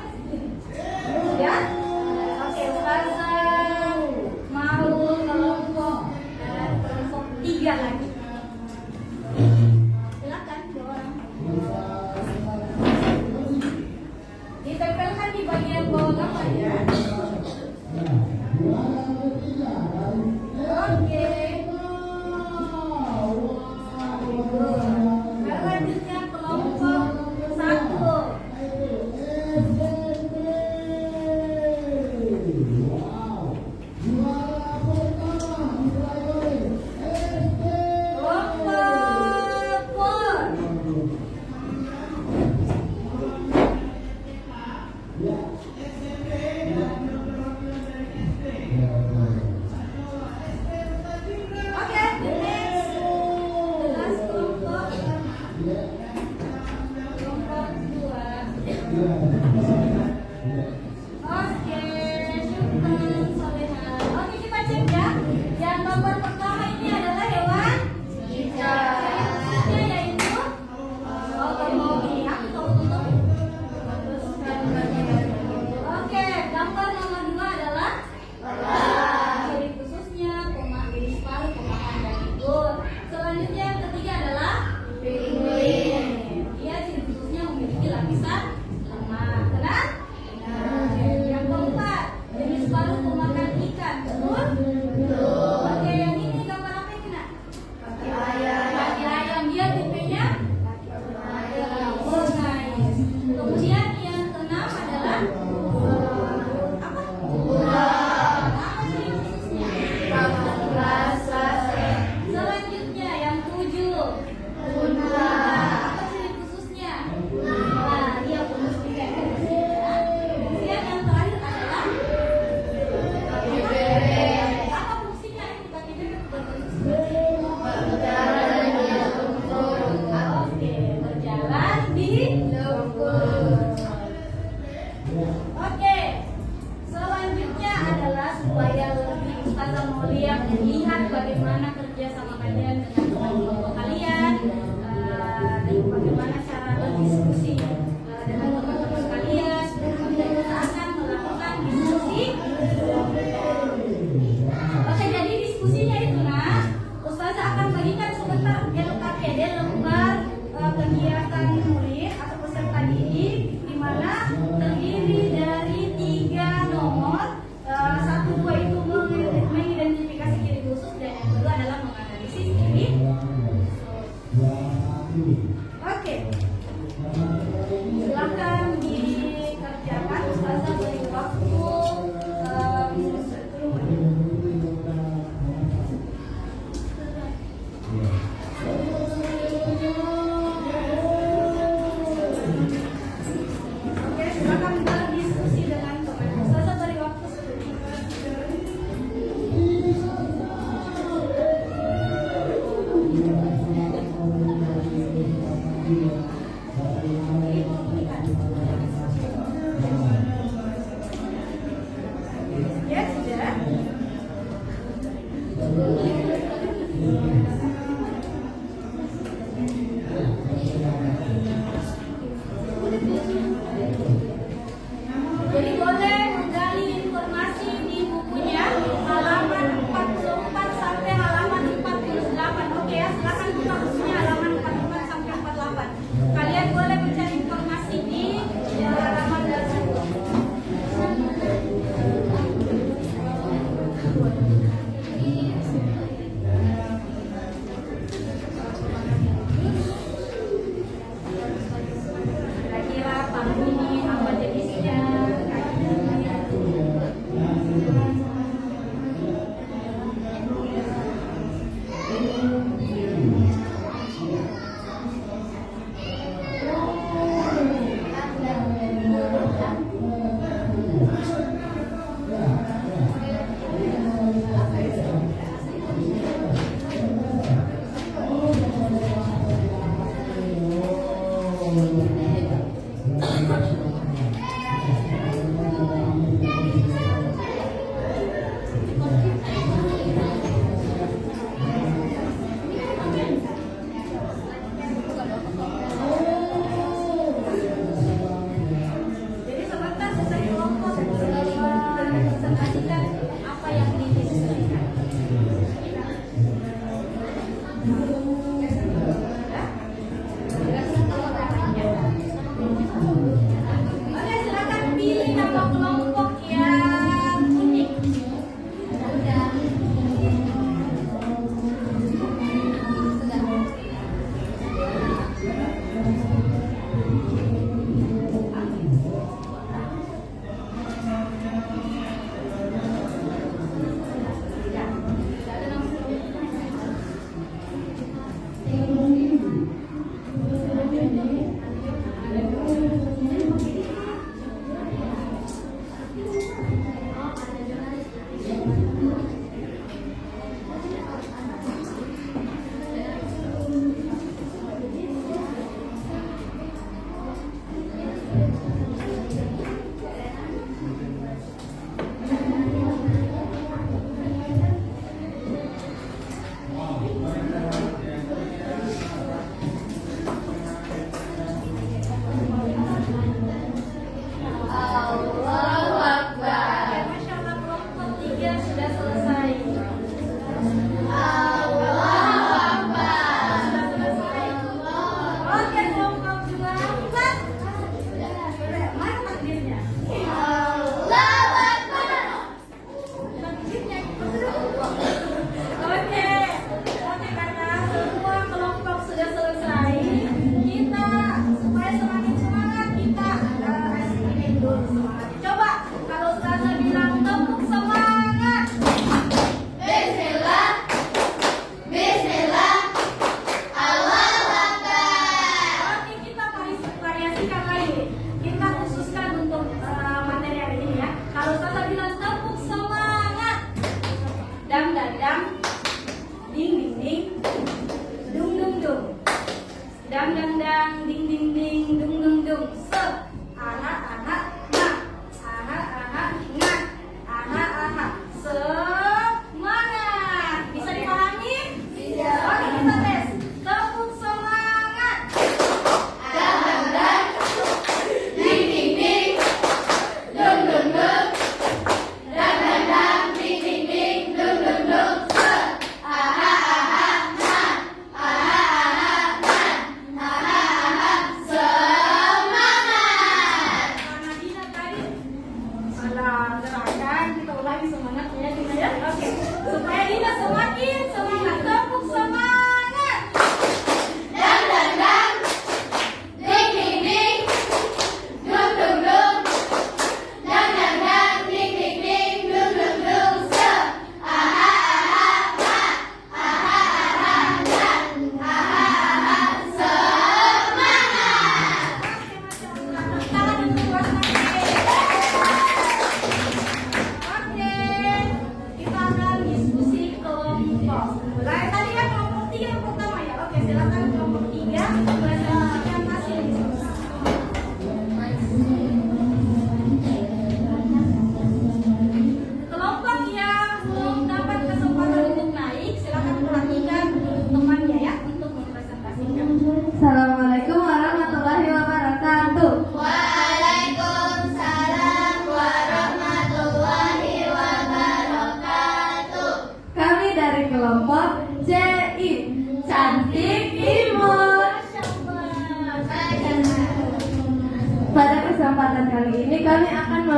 Speaker 1: Ya? Oke, Ustazah mau kelompok 3 lagi. Silakan 2 orang. Ditempelkan di bagian bawah gambar ya. Oke. Selanjutnya kelompok 1. Kelompok 4. Oke, the next. The last kelompok 2. Oke, syukran Soleha. Oke, kita cek ya. Yang nomor pertama ini adalah hewan khususnya yaitu mau lihat atau tutup? Oke, gambar nomor 2 adalah ciri khususnya garis paru, pemakan dan figur. Selanjutnya yang ketiga adalah penguin. Dia ciri khususnya memiliki lapisan lemak. Benar? Oke, yang keempat jenis paru pemakan ikan. Betul? Oke, yang ini gambar apa ini nak? Kaki ayam. Dia tipenya oh, nice. Kemudian yang keenam adalah apa? Apa ciri khususnya? Selanjutnya yang 7. Apa ciri khususnya? Dia punya ikan. Kemudian yang terakhir adalah apa fungsinya ini kaki bebek Oke, berjalan di Oke, selanjutnya adalah supaya lebih Ustazah mau lihat bagaimana kerja sama kalian dengan teman kelompok kalian dan bagaimana cara berdiskusi dengan teman-teman kalian. Dan kita akan melakukan diskusi. Oke, jadi diskusinya itu nah, Ustazah akan bagikan sebentar LKPD lembar kegiatan murid atau peserta didik, di mana terdiri dari 3 nomor. 1, 2 itu mengidentifikasi ciri khusus dan yang kedua adalah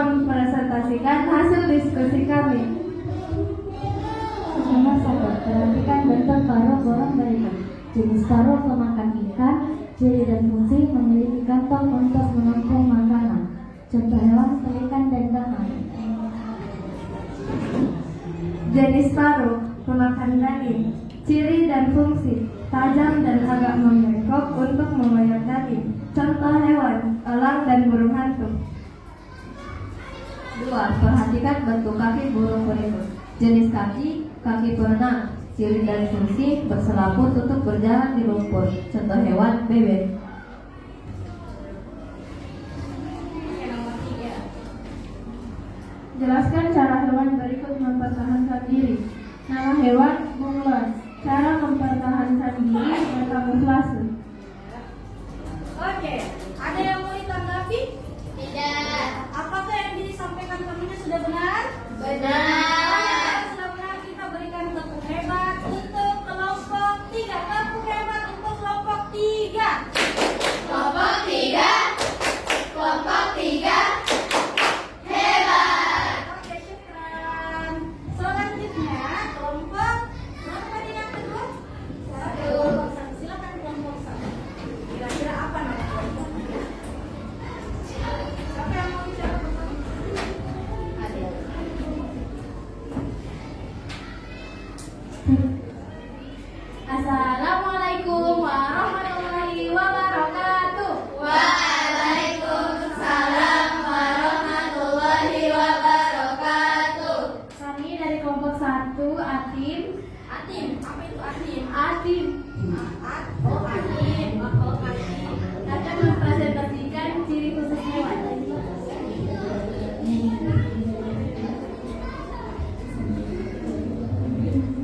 Speaker 3: mempresentasikan hasil diskusi kami. Pertama sahabat, perhatikan bentuk paruh borong berikut. Jenis paruh pemakan ikan, ciri dan fungsi memiliki kantong untuk menampung makanan. Contoh hewan pelikan dan gaham. Jenis paruh pemakan daging, ciri dan fungsi tajam dan agak membengkok untuk mengoyak daging. Contoh hewan elang dan burung hantu. 2. Perhatikan bentuk kaki burung berikut. Jenis kaki, kaki berenang, ciri dan fungsi berselaput untuk berjalan di lumpur. Contoh hewan bebek.
Speaker 1: Oke, nomor 3.
Speaker 3: Jelaskan cara hewan berikut mempertahankan diri. Nama hewan bunglon. Cara mempertahankan diri berkamuflase.
Speaker 1: Oke, ada yang mau ditanggapi?
Speaker 2: Tidak.
Speaker 1: Apakah yang disampaikan kami sudah benar?
Speaker 2: Benar.
Speaker 1: Sudah benar, kita berikan tepuk hebat untuk kelompok 3. Tepuk hebat untuk kelompok 3.
Speaker 2: Kelompok 3. Kelompok 3. Hebat.
Speaker 1: Oke, syukran. Selanjutnya kelompok berapa tadi yang kedua? Kelompok 1. Silakan kelompok 1. Kira-kira apa nama kelompoknya? Siapa yang mau bicara pertama?
Speaker 3: Assalamualaikum warahmatullahi wabarakatuh.
Speaker 2: Waalaikumsalam warahmatullahi wabarakatuh.
Speaker 3: Kami dari kelompok 1 Atim.
Speaker 1: Atim, apa itu Atim?
Speaker 3: Atim
Speaker 1: Oh, Atim. Oh, Atim.
Speaker 3: akan mempresentasikan ciri khusus hewan.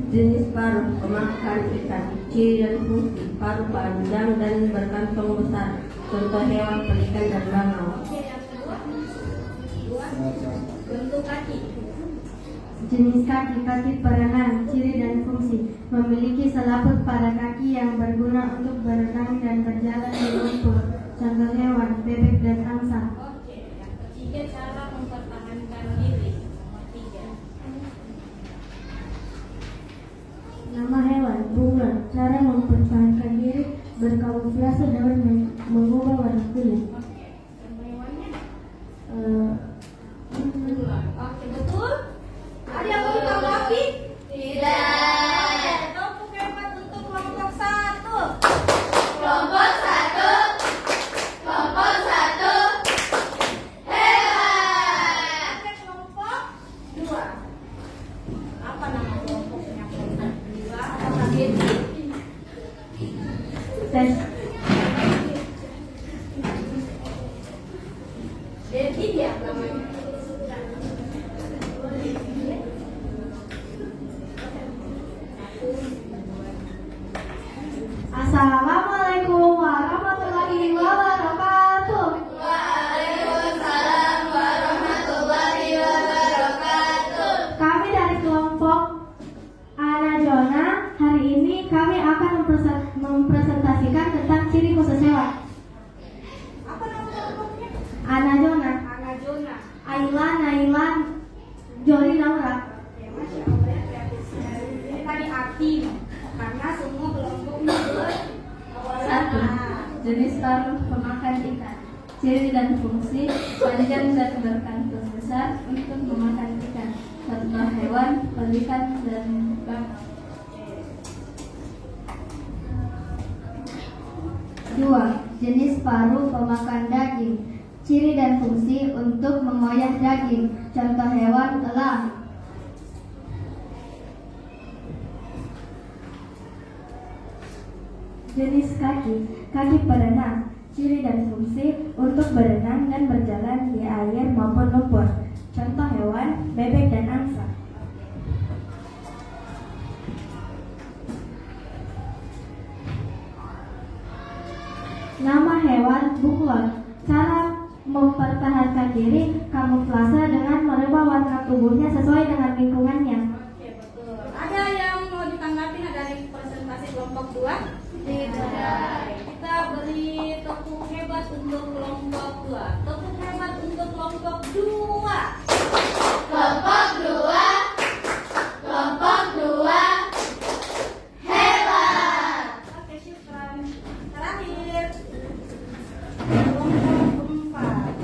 Speaker 5: Jenis paruh pemakan ikan, ciri dan fungsi paruh panjang dan berkantong besar. Contoh hewan pelikan dan bangau.
Speaker 1: Oke, yang kedua. Bentuk kaki.
Speaker 3: Jenis kaki, kaki berenang, ciri dan fungsi memiliki selaput pada kaki yang berguna untuk berenang dan berjalan di lumpur. Contoh hewan bebek dan angsa.
Speaker 1: Oke, yang ketiga cara mempertahankan diri. Nomor 3.
Speaker 3: Nama hewan bunglon. Cara mempertahankan diri berkamuflase dengan mengubah warna kulit.
Speaker 1: Oke, nama hewannya? Oke, betul. Ada yang mau ditanggapi?
Speaker 2: Tidak.
Speaker 1: Tepuk hebat untuk kelompok 1.
Speaker 2: Kelompok 1. Kelompok 1. Hebat.
Speaker 1: Oke, kelompok 2. Apa nama kelompoknya? Kelompok 2. Apa Dedi?
Speaker 3: Tes.
Speaker 1: Dedi ya namanya.
Speaker 3: Assalamualaikum warahmatullahi wabarakatuh.
Speaker 2: Waalaikumsalam warahmatullahi wabarakatuh.
Speaker 3: Kami dari kelompok Anajona. Hari ini kami akan mempresentasikan tentang ciri khusus hewan.
Speaker 1: Apa nama kelompoknya?
Speaker 3: Anajona.
Speaker 1: Anajona.
Speaker 3: Ayla, Naila, Joli, Laura.
Speaker 1: Oke, Masya Allah ya, kreatif sekali. Ini tadi Atim. Karena semua kelompoknya
Speaker 3: Satu. Jenis paruh pemakan ikan. Ciri dan fungsi panjang dan berkantung besar untuk memakan ikan. Contoh hewan pelikan dan bangau. 2. Jenis paruh pemakan daging. Ciri dan fungsi untuk mengoyak daging. Contoh hewan elang. Jenis kaki, kaki berenang. Ciri dan fungsi untuk berenang dan berjalan di air maupun lumpur. Contoh hewan bebek dan angsa. Nama hewan bunglon. Cara mempertahankan diri kamuflase dengan merubah warna tubuhnya sesuai dengan lingkungannya.
Speaker 1: Oke, betul. Ada yang mau ditanggapi dari presentasi kelompok 2? Tidak. Kita beri tepuk hebat untuk kelompok 2. Tepuk hebat untuk kelompok 2.
Speaker 2: Kelompok 2. Kelompok 2. Hebat.
Speaker 1: Oke, syukran. Terakhir, kelompok 4.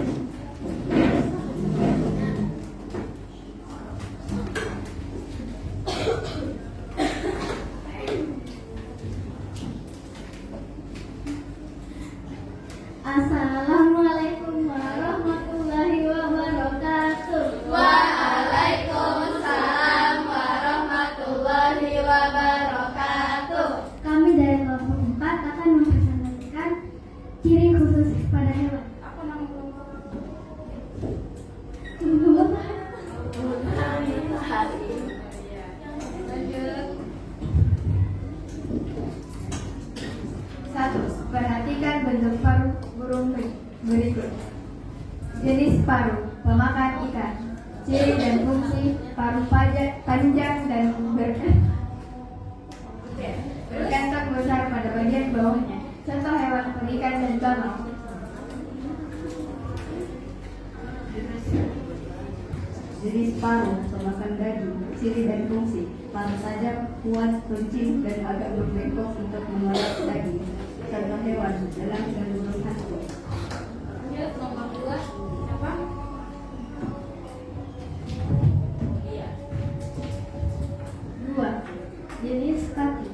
Speaker 3: Assalamualaikum warahmatullahi wabarakatuh.
Speaker 2: Waalaikumsalam warahmatullahi wabarakatuh.
Speaker 3: Kami dari kelompok 4 akan mempresentasikan ciri khusus pada hewan.
Speaker 1: Apa nama kelompok? Lanjut.
Speaker 3: 1. Perhatikan bentuk paruh burung berikut. Jenis paruh, pemakan ikan. Ciri dan fungsi paruh panjang dan berkantong besar pada bagian bawahnya. Contoh hewan pelikan dan bangau. Jenis paruh, pemakan daging. Ciri dan fungsi paruh sajam, kuat, runcing, dan agak berbengkok untuk mengolah daging. Contoh hewan elang dan burung hantu.
Speaker 1: Lanjut, nomor 2. Apa? Iya.
Speaker 3: 2. Jenis kaki.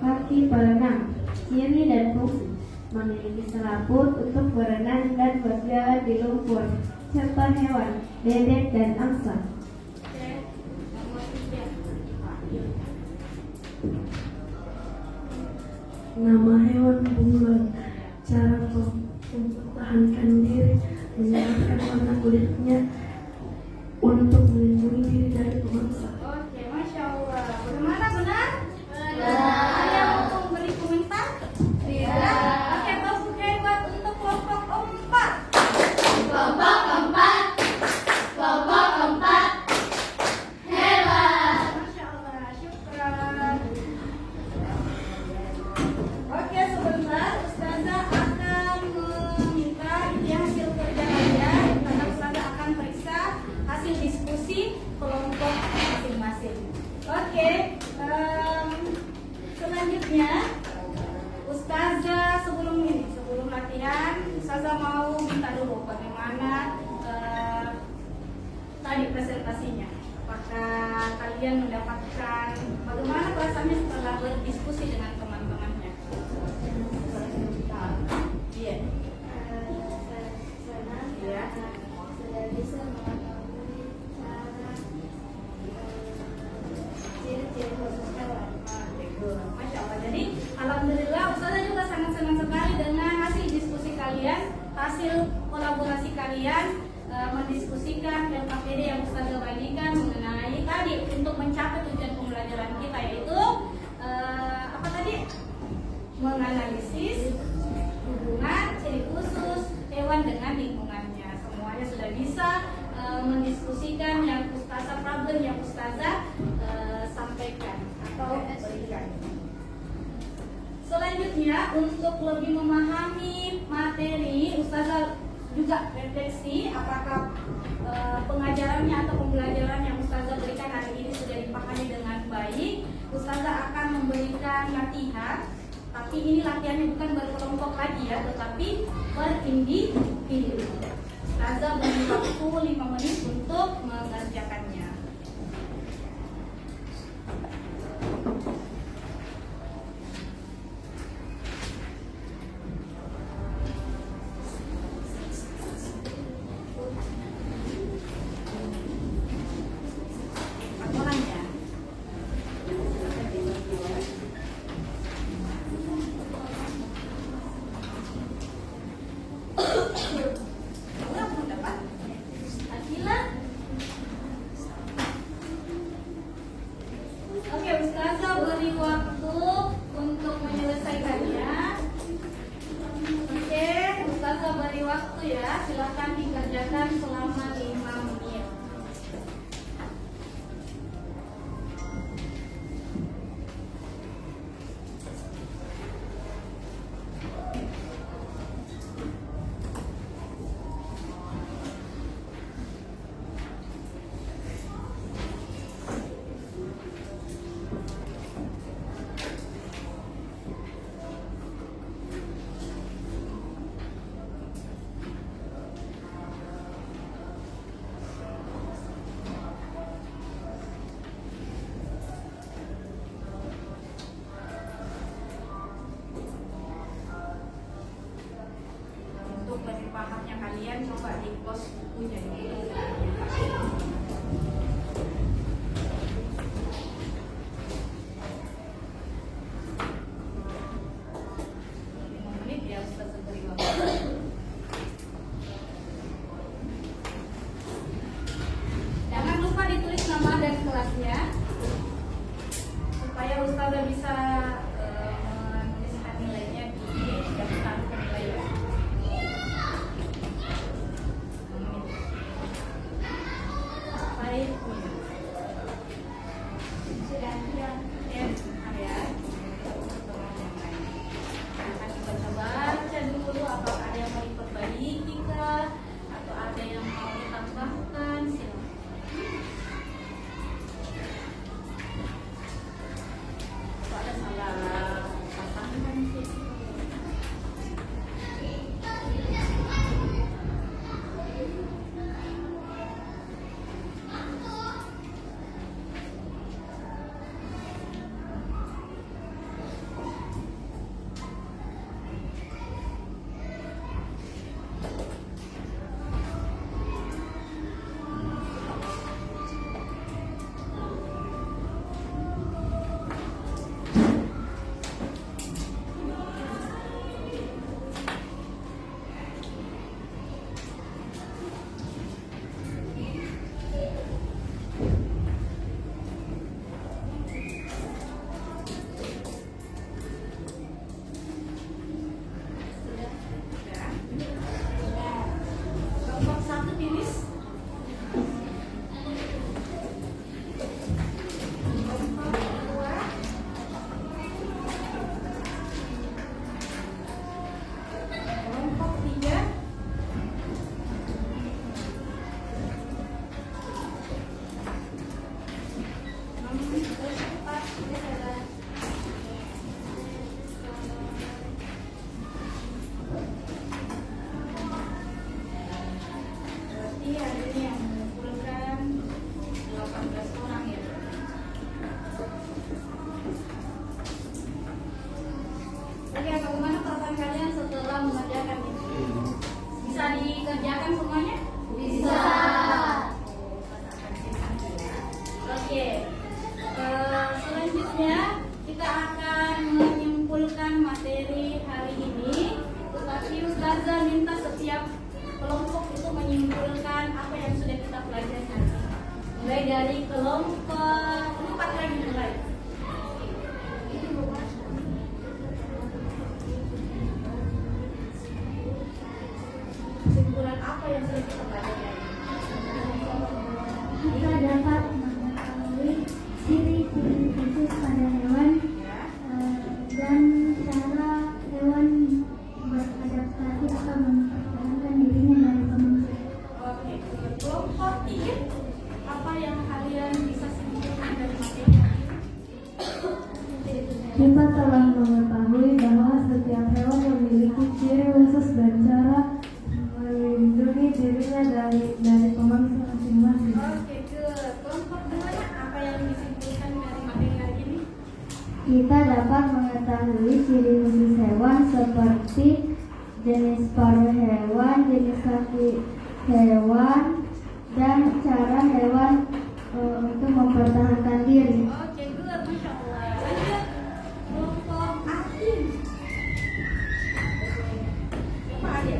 Speaker 3: Kaki berenang. Ciri dan fungsi memiliki selaput untuk berenang dan berjalan di lumpur. Contoh hewan bebek dan angsa.
Speaker 1: Oke. Nomor 3.
Speaker 5: Nama hewan bunglon. Cara mempertahankan diri, menyerahkan warna kulitnya untuk melindungi diri dari pemangsa.
Speaker 1: Oke, Masya Allah. Bagaimana, benar?
Speaker 2: Benar.
Speaker 1: Ada yang mau memberi komentar?
Speaker 2: Tidak.
Speaker 1: Oke, tepuk hebat untuk kelompok 4.
Speaker 2: Kelompok 4. Kelompok 4. Hebat.
Speaker 1: Masya Allah, syukran. Oke, sebentar Ustazah akan meminta hasil kerja kalian karena Ustazah akan periksa hasil diskusi kelompok masing-masing. Oke, selanjutnya Ustazah sebelum latihan Ustazah mau minta dulu bagaimana tadi presentasinya. Apakah kalian mendapatkan bagaimana perasaannya setelah berdiskusi dengan teman-temannya? Iya. Iya.
Speaker 3: Sudah bisa mengetahui cara ciri-ciri khusus hewan.
Speaker 1: Masya Allah. Jadi alhamdulillah Ustazah juga sangat senang sekali dengan hasil diskusi kalian, hasil kolaborasi kalian mendiskusikan dan materi yang Ustazah bagikan mengenai tadi untuk mencapai tujuan pembelajaran kita, yaitu apa tadi? Menganalisis hubungan ciri khusus hewan dengan lingkungannya. Semuanya sudah bisa mendiskusikan yang Ustazah problem yang Ustazah sampaikan atau berikan. Selanjutnya untuk lebih memahami materi, Ustazah juga refleksi apakah pengajarannya atau pembelajaran yang Ustazah berikan hari ini sudah dipahami dengan baik. Ustazah akan memberikan latihan, tapi ini latihannya bukan berkelompok lagi ya, tetapi berindividu. Ustazah beri waktu 5 menit untuk mengerjakannya. Laporannya. Berapa dapat? Akila menit ya Ustaz beri waktu. Jangan lupa ditulis nama dan kelasnya supaya Ustazah bisa menuliskan nilainya di daftar penilaian. Baik. Sudah ya, ya. Akan dibaca-baca dulu apakah ada yang mau diperbaiki kah atau ada yang mau ditambahkan, silakan. Kalau ada salah pasangan sih. Kelompok 1 finish. Kelompok 2. Kelompok 3. Berarti hari ini yang mengumpulkan 18 orang ya. Oke, bagaimana perasaan kalian setelah mengerjakan ini? Bisa dikerjakan semuanya?
Speaker 2: Bisa.
Speaker 1: Oke. Selanjutnya kita akan menyimpulkan materi hari ini, tetapi Ustazah minta setiap kelompok itu menyimpulkan apa yang sudah kita pelajari hari ini. Mulai dari kelompok 4 lagi mulai. Kesimpulan apa yang sudah kita pelajari hari ini?
Speaker 3: Kita dapat mengetahui ciri-ciri khusus pada hewan
Speaker 1: Ya.
Speaker 3: dan cara hewan beradaptasi atau mempertahankan dirinya dari manusia.
Speaker 1: Oke, kelompok 3, apa yang kalian bisa simpulkan dari materi hari ini?
Speaker 3: Kita telah mengetahui bahwa setiap hewan memiliki ciri khusus dan cara melindungi dirinya dari pemangsa masing-masing.
Speaker 1: Oke, ke kelompok 2, apa yang disimpulkan dari materi hari ini?
Speaker 3: Kita dapat mengetahui ciri khusus hewan seperti jenis paruh hewan, jenis kaki hewan, dan cara hewan untuk mempertahankan diri.
Speaker 1: Oke, good, Masya Allah. Lanjut, kelompok Akin. Apa ada?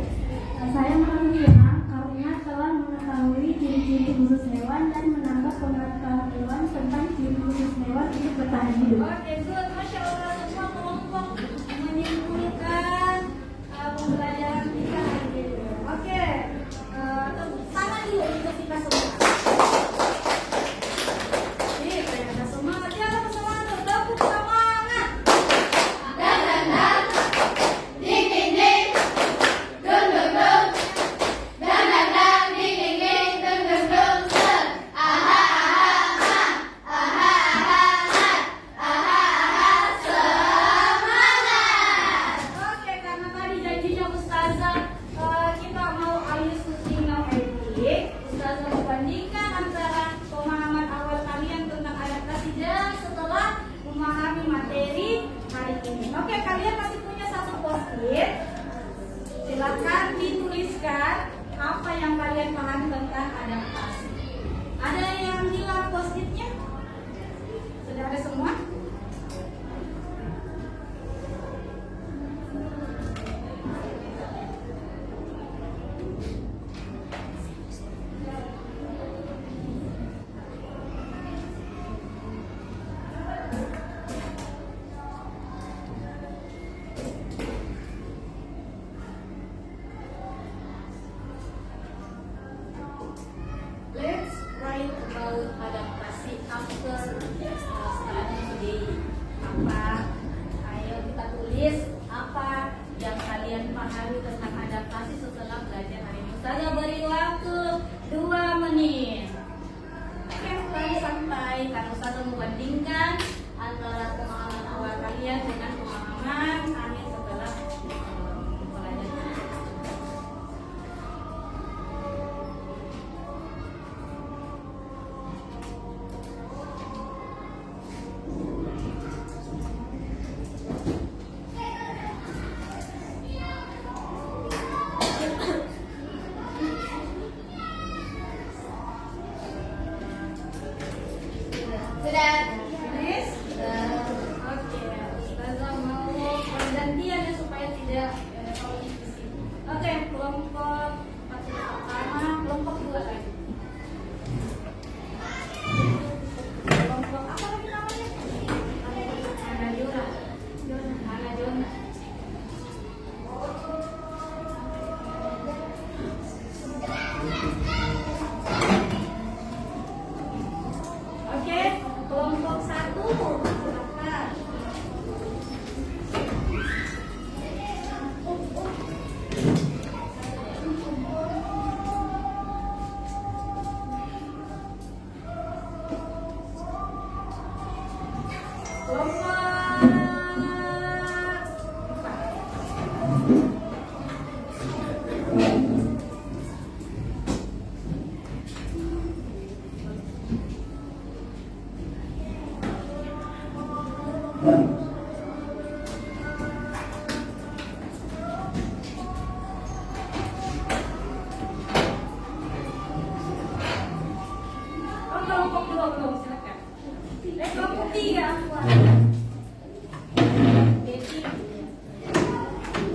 Speaker 3: Saya merasa senang karena telah mengetahui ciri-ciri khusus hewan dan menambah pengetahuan tentang ciri khusus hewan untuk bertahan hidup.
Speaker 1: Oke, good, Masya Allah. Semua kelompok menyimpulkan pembelajaran kita hari ini. Oke, tepuk tangan dulu untuk kita semua. Nih, ternyata semangat. Ya, tepuk semangat. Tepuk semangat.
Speaker 2: Dan dan dan. Ding ding ding. Dung dung dung. Dan dan dan. Ding ding ding. Dung dung dung. Set. Aha aha aha. Aha aha aha. Aha aha set.
Speaker 1: Sudah ada semua? Let's write about adaptasi after studying today. Apa? Ayo kita tulis apa yang kalian pahami tentang adaptasi setelah belajar hari ini. Saya beri waktu 2 menit. Oke, santai karena Ustazah membandingkan antara pemahaman awal kalian dengan pemahaman akhir setelah belajar.
Speaker 2: Sudah.
Speaker 1: Finish? Oke, Ustazah mau pergantian ya supaya tidak kalau di sini. Oke, kelompok pertama, kelompok 2 lagi. Kelompok apa lagi namanya? Ana Jona. Ana Jona. Oke, kelompok 1 silakan. Kelompok 2 belum, silakan. Kelompok 3.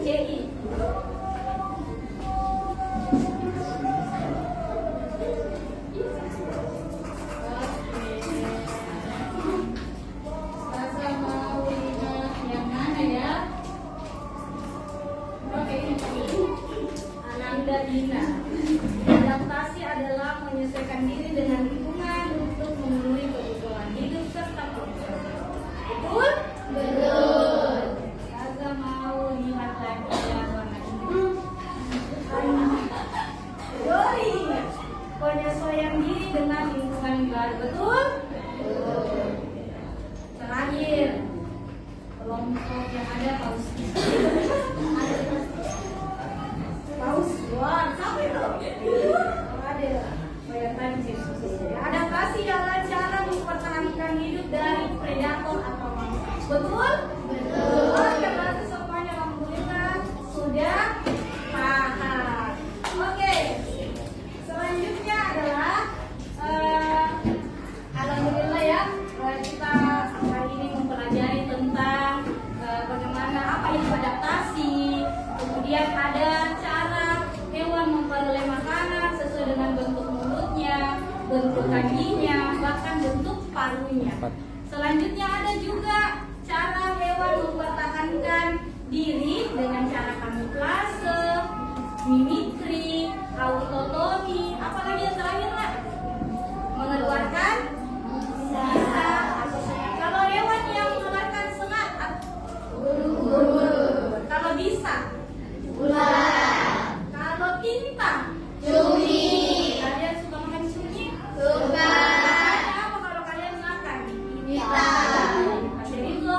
Speaker 1: CI. Ustazah mau lihat yang mana ya? Oke, ini Ananda Dina. Adaptasi adalah menyesuaikan diri dengan lingkungan untuk memenuhi kebutuhan hidup serta proses. Betul?
Speaker 2: Betul.
Speaker 1: Ustazah mau lihat lagi yang warna ini. Doi. Penyesuaian diri dengan lingkungan baru. Betul? Terakhir, kelompok yang ada paus. Paus, wah, sampai loh. Ada bayangkan adaptasi adalah cara mempertahankan hidup dari predator atau mangsa. Betul?
Speaker 2: Betul.
Speaker 1: Oke, berarti semuanya alhamdulillah sudah paham. Oke, selanjutnya adalah alhamdulillah ya kita hari ini mempelajari tentang bagaimana apa itu adaptasi. Kemudian ada cara hewan memperoleh makanan sesuai dengan bentuk mulutnya, bentuk kakinya, bahkan bentuk paruhnya. Selanjutnya ada juga cara hewan mempertahankan diri dengan cara kamuflase, mimikri, autotomi, apalagi yang terakhir lah, mengeluarkan sisa. Kalau hewan yang mengeluarkan sengat, kalau bisa,
Speaker 2: Ular.
Speaker 1: kalau tinta,
Speaker 2: Cumi.
Speaker 1: kalian suka makan cumi?
Speaker 2: Suka.
Speaker 1: Apa kalau kalian makan?
Speaker 2: Tinta.
Speaker 1: Jadi itu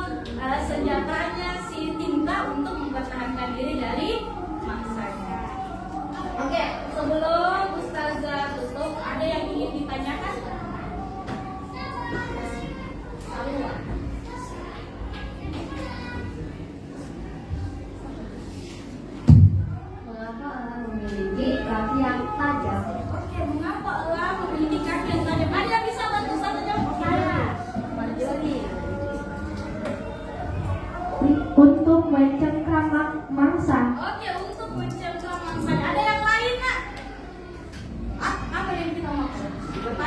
Speaker 1: senjatanya si tinta untuk mempertahankan diri dari mangsanya. Oke, sebelum Ustazah tutup, ada yang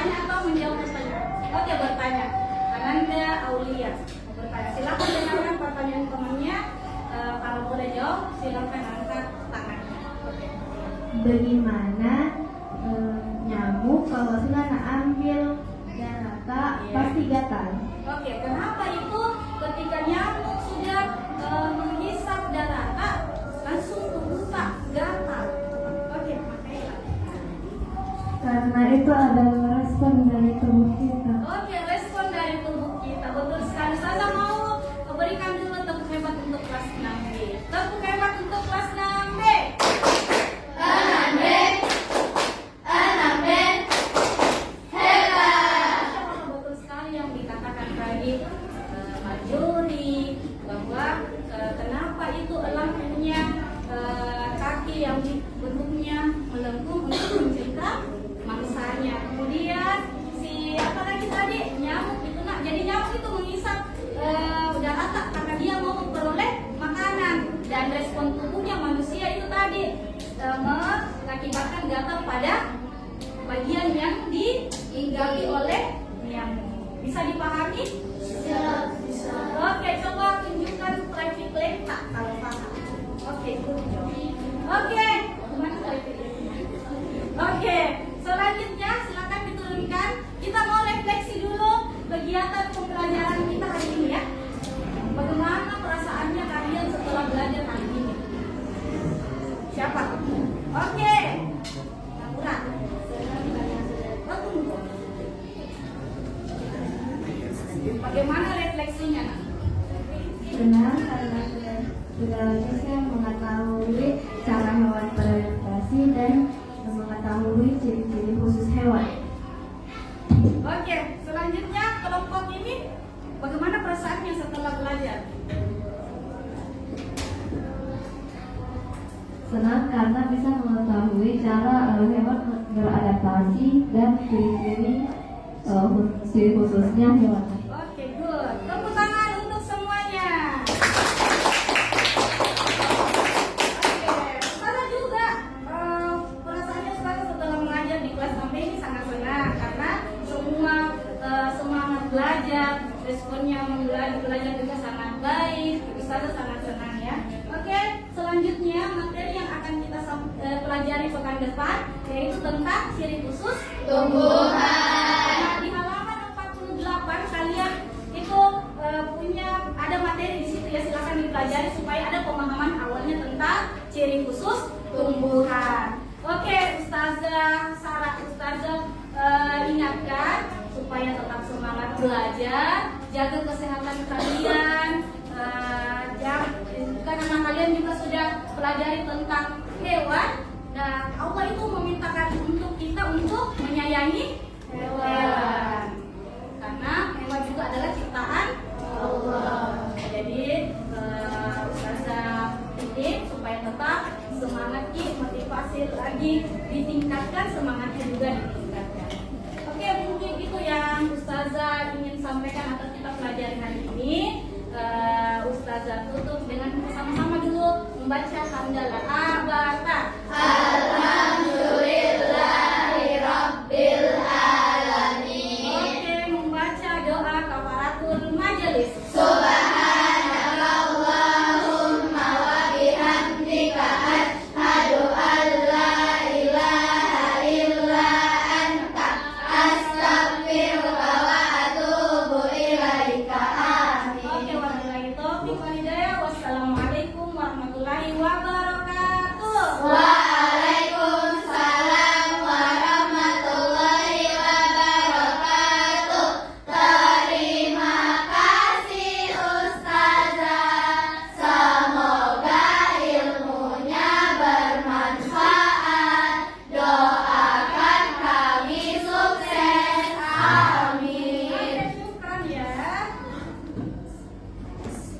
Speaker 1: bertanya atau menjawab pertanyaan? Oke, bertanya. Ananda Aulia mau bertanya. Silakan dengarkan pertanyaan temannya. Kalau boleh jawab, silakan angkat tangannya. Oke.
Speaker 3: Bagaimana nyamuk kalau sudah ambil darata pasti gatal?
Speaker 1: Oke, kenapa itu ketika nyamuk sudah menghisap darata langsung terbuka gatal? Oke, makanya.
Speaker 3: Karena itu adalah respon dari tubuh kita.
Speaker 1: Oke, respon dari tubuh kita. Betul sekali. Saya mau berikan dulu tepuk hebat untuk kelas 6B. Tepuk hebat untuk kelas 6B. Betul sekali yang dikatakan tadi Marjorie bahwa kenapa itu elang punya kaki yang bentuknya melengkung untuk mencegah mangsanya. Kemudian si apa lagi tadi nyamuk itu nak. Jadi nyamuk itu menghisap darata karena dia mau memperoleh makanan dan respon tubuhnya manusia itu tadi mengakibatkan gatal pada bagian yang diinggali oleh nyamuk. Bisa dipahami? Bisa. Oke, coba tunjukkan traffic light tak kalau paham. Oke, good job. Oke, mana traffic light-nya? Oke, selanjutnya silakan diturunkan. Kita mau refleksi dulu kegiatan pembelajaran kita hari ini ya. Bagaimana perasaannya kalian setelah belajar hari ini? Siapa? Oke. Laura. Bagaimana refleksinya?
Speaker 3: Senang karena sudah bisa mengetahui cara hewan beradaptasi dan mengetahui ciri-ciri khusus hewan.
Speaker 1: Oke, selanjutnya kelompok ini bagaimana perasaannya setelah belajar?
Speaker 3: Senang karena bisa mengetahui cara hewan beradaptasi dan ciri-ciri khususnya hewan.
Speaker 1: Oke, good. Tepuk tangan untuk semuanya. Oke, saya juga perasaannya sekarang setelah mengajar di kelas 6 ini sangat senang karena semua semangat belajar, responnya belajar juga sangat baik. Saya sangat senang ya. Oke, selanjutnya materi yang akan kita pelajari pekan depan yaitu tentang ciri khusus
Speaker 2: Tumbuhan.
Speaker 1: Nah, di halaman 48 kalian itu punya ada materi di situ ya, silakan dipelajari supaya ada pemahaman awalnya tentang ciri khusus tumbuhan. Oke, Ustazah Sarah, ingatkan supaya tetap semangat belajar, jaga kesehatan kalian. Karena kalian juga sudah pelajari tentang hewan. Nah, Allah itu memintakan untuk kita untuk menyayangi hewan. Karena hewan juga adalah ciptaan Allah. Jadi Ustazah ini supaya tetap semangat motivasi lagi ditingkatkan, semangatnya juga ditingkatkan. Oke, mungkin itu yang Ustazah ingin sampaikan atau kita pelajari hari ini. Ustazah tutup dengan sama-sama dulu membaca hamdalah abata.